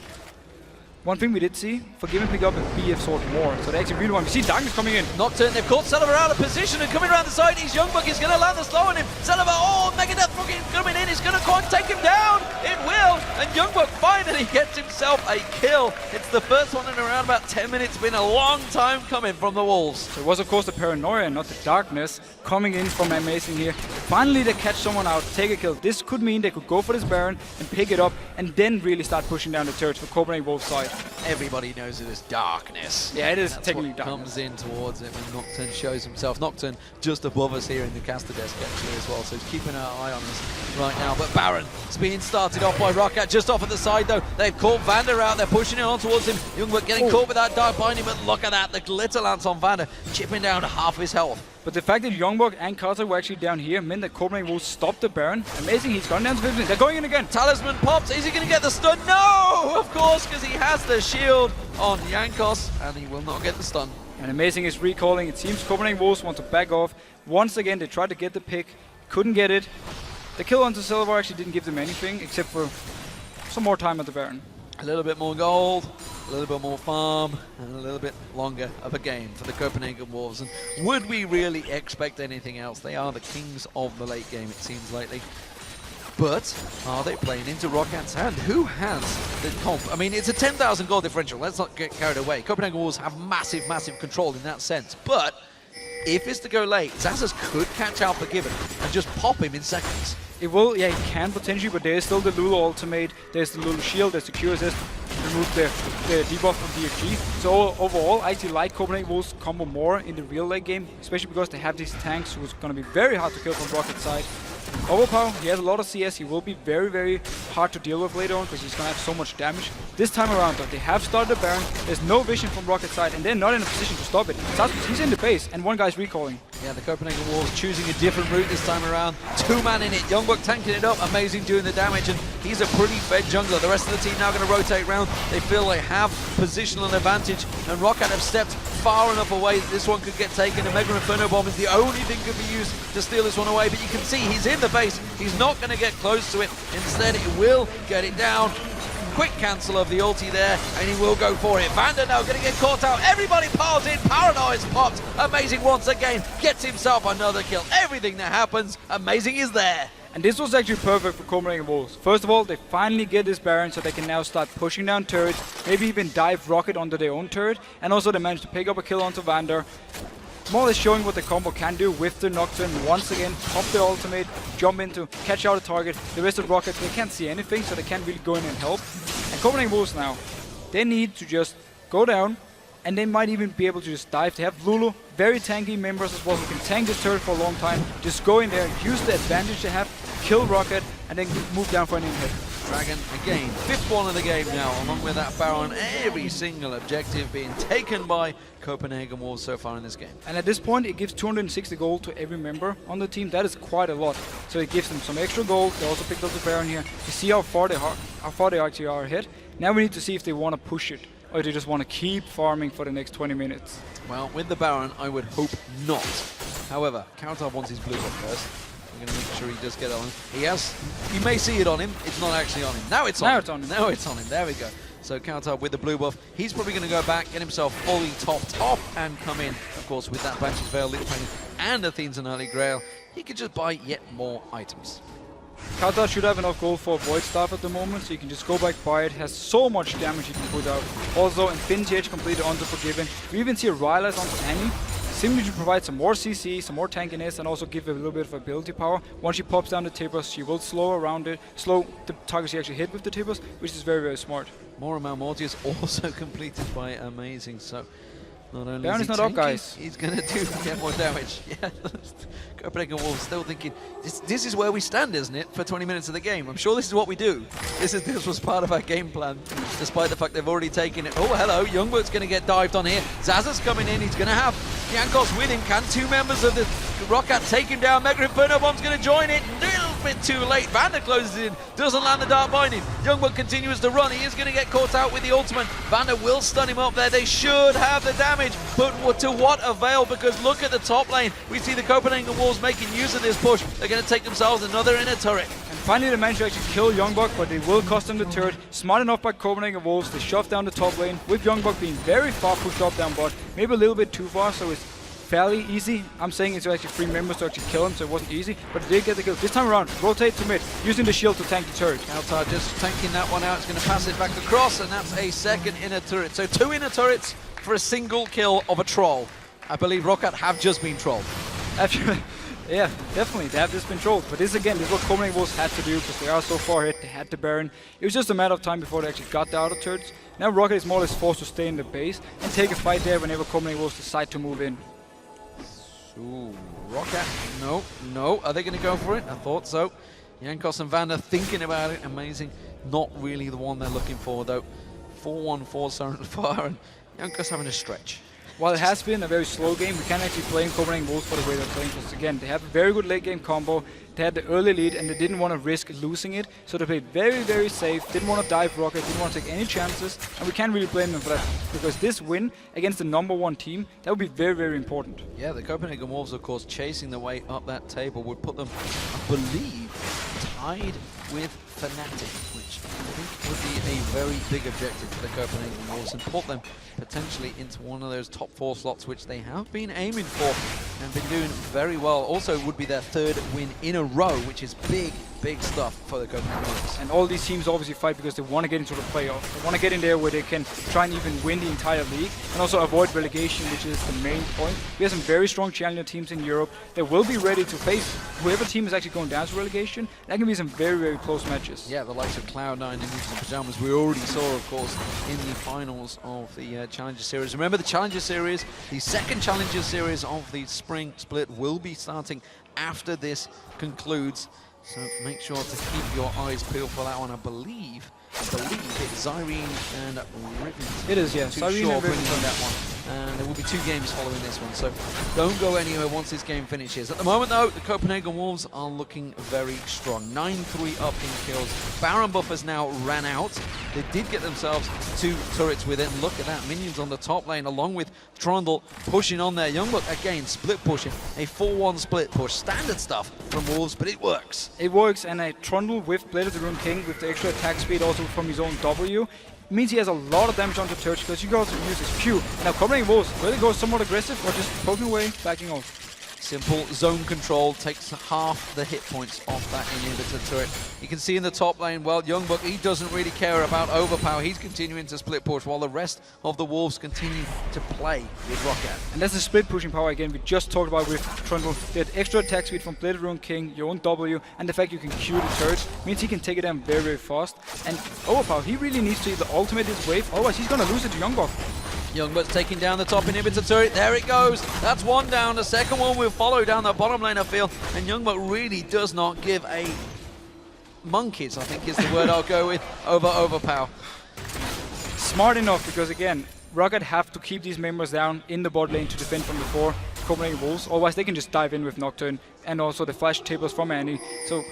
One thing we did see, Forgiven pick up a BF sword more, so they actually really want to see Darkness coming in. Nocturne, they've caught Celaver out of position and coming around the side. He's YoungBuck, he's going to land the slow on him. Celaver, oh, Megadeth fucking coming in, he's going to quite take him down. It will, and YoungBuck finally gets himself a kill. It's the first one in around about 10 minutes. Been a long time coming from the Wolves. So it was of course the Paranoia and not the Darkness coming in from Amazing here. Finally they catch someone out, take a kill. This could mean they could go for this Baron and pick it up and then really start pushing down the turrets for Copenhagen Wolves side. Everybody knows it is Darkness. Yeah, it is That's technically what Darkness. comes in towards it when Nocturne shows himself. Nocturne just above us here in the caster desk actually as well, so he's keeping an eye on us right now. But Baron is being started off by Roccat just off at the side though. They've caught VandeR out, they're pushing it on towards him. YoungBuck getting caught with that Dark Binding, but look at that, the Glitter Lance on VandeR, chipping down half his health. But the fact that YoungBuck and cowTard were actually down here meant that Copenhagen Wolves stopped the Baron. Amazing, he's gone down to 15. They're going in again. Talisman pops. Is he going to get the stun? No! Of course, because he has the shield on Jankos, and he will not get the stun. And Amazing is recalling. It seems Copenhagen Wolves want to back off. Once again, they tried to get the pick. Couldn't get it. The kill onto Celaver actually didn't give them anything, except for some more time at the Baron. A little bit more gold, a little bit more farm, and a little bit longer of a game for the Copenhagen Wolves. And would we really expect anything else? They are the kings of the late game, it seems lately. But are they playing into Rockat's hand? Who has the comp? I mean, it's a 10,000 gold differential. Let's not get carried away. Copenhagen Wolves have massive, massive control in that sense. But if it's to go late, Xaxus could catch out Forgiven and just pop him in seconds. It will, yeah, he can potentially, but there's still the Lulu ultimate, there's the Lulu shield, there's the QSS, remove the debuff from DFG. So overall, I actually like Copenhagen Wolves combo more in the real late game, especially because they have these tanks who's going to be very hard to kill from Rockat's side. Overpow, he has a lot of CS, he will be very, very hard to deal with later on because he's going to have so much damage. This time around though, they have started the Baron, there's no vision from Rockat's side and they're not in a position to stop it. Xaxus, he's in the base and one guy's recalling. Yeah, the Copenhagen Wolves choosing a different route this time around. 2-man in it, YoungBuck tanking it up, Amazing doing the damage, and he's a pretty fed jungler. The rest of the team now going to rotate around. They feel they have positional advantage, and Roccat have stepped far enough away that this one could get taken. A Mega Inferno Bomb is the only thing could be used to steal this one away, but you can see he's in the base. He's not going to get close to it. Instead, it will get it down. Quick cancel of the ulti there, and he will go for it. VandeR now going to get caught out. Everybody piles in. Paranoia is popped. Amazing once again gets himself another kill. Everything that happens, Amazing is there. And this was actually perfect for Copenhagen Wolves. First of all, they finally get this Baron so they can now start pushing down turrets, maybe even dive Roccat onto their own turret, and also they managed to pick up a kill onto VandeR. More or less showing what the combo can do with the Nocturne once again. Pop the ultimate, jump into, catch out a target. The rest of Roccat, they can't see anything, so they can't really go in and help. And Copenhagen Wolves now, they need to just go down, and they might even be able to just dive. They have Lulu, very tanky members as well, who can tank this turret for a long time. Just go in there, use the advantage they have, kill Roccat, and then move down for an in-hit. Dragon again, 5th one of the game now, along with that Baron. Every single objective being taken by Copenhagen Wolves so far in this game. And at this point, it gives 260 gold to every member on the team. That is quite a lot. So it gives them some extra gold. They also picked up the Baron here. You see how far they actually are ahead. Now we need to see if they want to push it, or they just want to keep farming for the next 20 minutes. Well, with the Baron, I would hope not. However, cowTard wants his blue buff first. I'm going to make sure he does get on. You may see it on him. It's not actually on him. Now it's on him. Now it's on him. There we go. So cowTard with the blue buff. He's probably going to go back, get himself fully topped off, and come in. Of course, with that Banshee's Veil, Lich Bane, and Athene's and Early Grail, he could just buy yet more items. cowTard should have enough gold for a Void Staff at the moment, so you can just go back, buy it. Has so much damage you can put out. Also, Infinity Edge completed onto Forgiven. We even see a Rylai's onto Annie. Simply to provide some more CC, some more tankiness, and also give a little bit of ability power. Once she pops down the tippers, she will slow the targets she actually hit with the tippers, which is very, very smart. Mora Malmortius also completed by Amazing, so not only Baron is not up, guys. He's going to get more damage. Yeah, Copenhagen Wolves still thinking, this is where we stand, isn't it, for 20 minutes of the game? I'm sure this is what we do. This was part of our game plan, despite the fact they've already taken it. Oh, hello, YoungBuck's going to get dived on here. Xaxus coming in, he's going to have Jankos with him. Can 2 members of the Roccat take him down? Mega Inferno Bomb's going to join it. Little bit too late. VandeR closes in, doesn't land the Dark Binding. YoungBuck continues to run. He is going to get caught out with the ultimate. VandeR will stun him up there. They should have the damage, but to what avail? Because look at the top lane. We see the Copenhagen Wolves making use of this push. They're going to take themselves another inner turret. And finally, they managed to actually kill YoungBuck, but it will cost them the turret. Smart enough by Copenhagen Wolves to shove down the top lane, with YoungBuck being very far pushed up down bot. Maybe a little bit too far, so it's fairly easy. I'm saying it's actually 3 members to actually kill him, so it wasn't easy, but they did get the kill. This time around, rotate to mid, using the shield to tank the turret. cowTard just tanking that one out. It's going to pass it back across, and that's a second inner turret. So 2 inner turrets for a single kill of a troll. I believe Roccat have just been trolled. Yeah, definitely, they have just been trolled. But this again, this is what Copenhagen Wolves had to do, because they are so far ahead. They had the Baron. It was just a matter of time before they actually got the outer turrets. Now Roccat is more or less forced to stay in the base and take a fight there whenever Copenhagen Wolves decide to move in. Ooh, Roccat, no, are they going to go for it? I thought so. Jankos and VandeR thinking about it, Amazing. Not really the one they're looking for though. 4-1-4 so far, and Jankos having a stretch. While it has been a very slow game, we can't actually blame Copenhagen Wolves for the way they're playing, because again, they have a very good late game combo. They had the early lead and they didn't want to risk losing it, so they played very, very safe, didn't want to dive Roccat, didn't want to take any chances, and we can't really blame them for that, because this win against the #1 team, that would be very, very important. Yeah, the Copenhagen Wolves, of course, chasing their way up that table would put them, I believe, tied with Fnatic, which I think would be a very big objective for the Copenhagen Wolves, and put them potentially into one of those top 4 slots, which they have been aiming for and been doing very well. Also would be their 3rd win in a row, which is big stuff for the Copenhagen Wolves. And all these teams obviously fight because they want to get into the playoff. They want to get in there where they can try and even win the entire league, and also avoid relegation, which is the main point. We have some very strong challenger teams in Europe that will be ready to face whoever team is actually going down to relegation. That can be some very, very close matches. Yeah, the likes of Cloud9 and Ninjas in Pyjamas we already saw, of course, in the finals of the Challenger Series. Remember, the Challenger Series, the second Challenger Series of the spring split, will be starting after this concludes. So make sure to keep your eyes peeled for that one. I believe it's Zyrene and Riven. It is, yeah. Zyrene and Riven on that one. And there will be 2 games following this one, so don't go anywhere once this game finishes. At the moment, though, the Copenhagen Wolves are looking very strong. 9-3 up in kills. Baron buffers now ran out. They did get themselves 2 turrets with it. And look at that, minions on the top lane, along with Trundle pushing on there. YoungBuck again split pushing, a 4-1 split push. Standard stuff from Wolves, but it works. It works, and a Trundle with Blade of the Rune King with the extra attack speed also from his own W means he has a lot of damage onto turrets, because you can also use his Q. Now Copenhagen Wolves, whether they go somewhat aggressive or just poking away, backing off. Simple zone control takes half the hit points off that inhibitor turret. You can see in the top lane, well, YoungBuck, he doesn't really care about Overpow. He's continuing to split push while the rest of the Wolves continue to play with Roccat. And that's the split pushing power again we just talked about with Trundle. That extra attack speed from Bladed Rune King, your own W, and the fact you can Q the turret means he can take it down very, very fast. And Overpow, he really needs to either ultimate his wave, otherwise he's gonna lose it to YoungBuck. YoungBuck's taking down the top inhibitor turret. There it goes. That's one down. The second one will follow down the bottom lane, I feel. And YoungBuck really does not give a monkeys, I think is the word I'll go with, over Overpow. Smart enough, because again, Roccat have to keep these members down in the bot lane to defend from the 4 Copenhagen Wolves. Otherwise they can just dive in with Nocturne and also the flash tables from Annie. So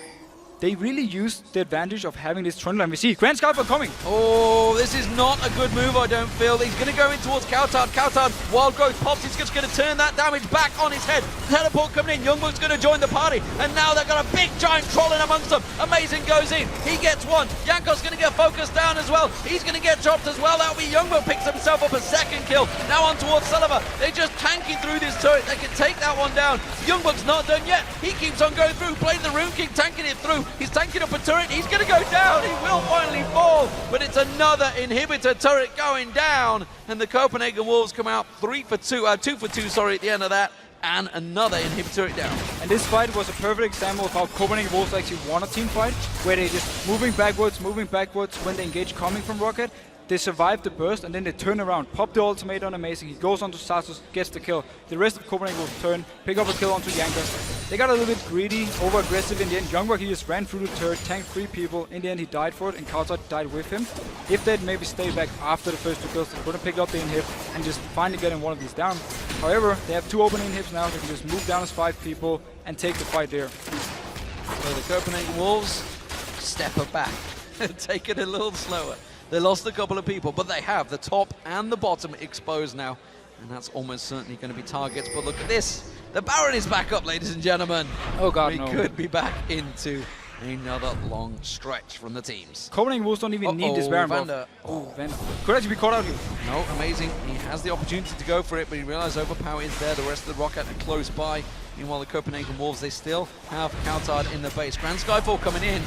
they really use the advantage of having this Trundle, and we see Grand Skyper coming. Oh, this is not a good move, I don't feel. He's going to go in towards cowTard. cowTard, Wild Growth pops. He's just going to turn that damage back on his head. Teleport coming in. YoungBuck's going to join the party. And now they've got a big giant troll in amongst them. Amazing goes in. He gets one. Jankos going to get focused down as well. He's going to get dropped as well. That'll be YoungBuck picks himself up a second kill. Now on towards Celaver. They're just tanking through this turret. They can take that one down. YoungBuck's not done yet. He keeps on going through. Playing the Rune King, tanking it through. He's tanking up a turret. He's going to go down. He will finally fall. But it's another inhibitor turret going down. And the Copenhagen Wolves come out 2 for 2, at the end of that. And another inhibitor turret down. And this fight was a perfect example of how Copenhagen Wolves actually won a team fight, where they just moving backwards when they engage coming from Roccat. They survive the burst and then they turn around, pop the ultimate on Amazing. He goes onto Xaxus, gets the kill. The rest of Copenhagen will turn, pick up a kill onto Jankos. They got a little bit greedy, over aggressive in the end. YoungBuck, he just ran through the turret, tanked 3 people. In the end, he died for it and cowTard died with him. If they'd maybe stayed back after the first 2 kills, they could have picked up the inhib and just finally getting one of these down. However, they have 2 open inhibs now. They can just move down as 5 people and take the fight there. So the Copenhagen Wolves step back, take it a little slower. They lost a couple of people, but they have the top and the bottom exposed now. And that's almost certainly going to be targets. But look at this. The Baron is back up, ladies and gentlemen. Oh god, we no. could be back into another long stretch from the teams. Copenhagen Wolves don't even need this Baron buff. VandeR. Oh, VandeR. Could actually be caught out here. No, Amazing. He has the opportunity to go for it, but he realized Overpow is there. The rest of the Roccat are close by. Meanwhile, the Copenhagen Wolves, they still have cowTard in the base. Grand Skyfall coming in.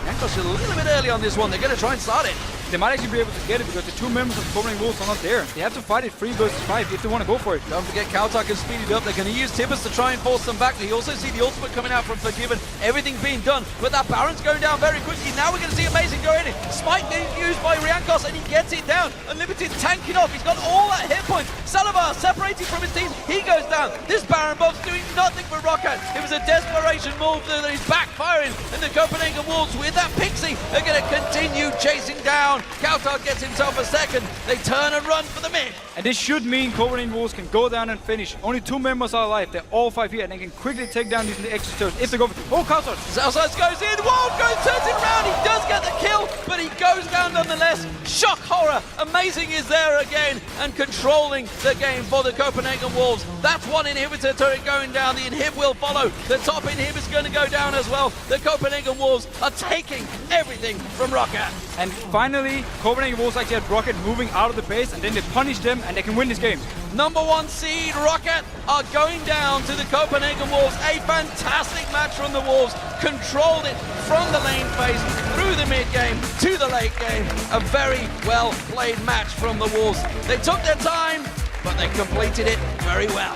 Jankos a little bit early on this one. They're going to try and start it. They might actually be able to get it because the 2 members of the Copenhagen Wolves are not there. They have to fight it 3 versus 5 if they want to go for it. Don't forget, cowTard can speed it up. They're going to use Tibbers to try and force them back. We also see the ultimate coming out from Forgiven. Everything's being done, but that Baron's going down very quickly. Now we're going to see Amazing go in. Smite being used by Jankos, and he gets it down. Unlimited tanking off. He's got all that hit points. Celaver separating from his team. He goes down. This Baron buff's doing nothing for Roccat. It was a desperation move that is backfiring, and the Copenhagen Wolves with that Pixie are going to continue chasing down. cowTard gets himself a second. They turn and run for the mid. And this should mean Copenhagen Wolves can go down and finish. Only 2 members are alive. They're all 5 here, and they can quickly take down these extra turrets if they go for... Oh, cowTard! Xaxus goes in. Wild Growth turns it around. He does get the kill, but he goes down nonetheless. Shock horror. Amazing is there again and controlling the game for the Copenhagen Wolves. That's one inhibitor turret going down. The inhib will follow. The top inhib is going to go down as well. The Copenhagen Wolves are taking everything from Roccat. And finally, Copenhagen Wolves actually had Roccat moving out of the base, and then they punish them and they can win this game. Number 1 seed Roccat are going down to the Copenhagen Wolves. A fantastic match from the Wolves. Controlled it from the lane phase, through the mid game, to the late game. A very well played match from the Wolves. They took their time, but they completed it very well.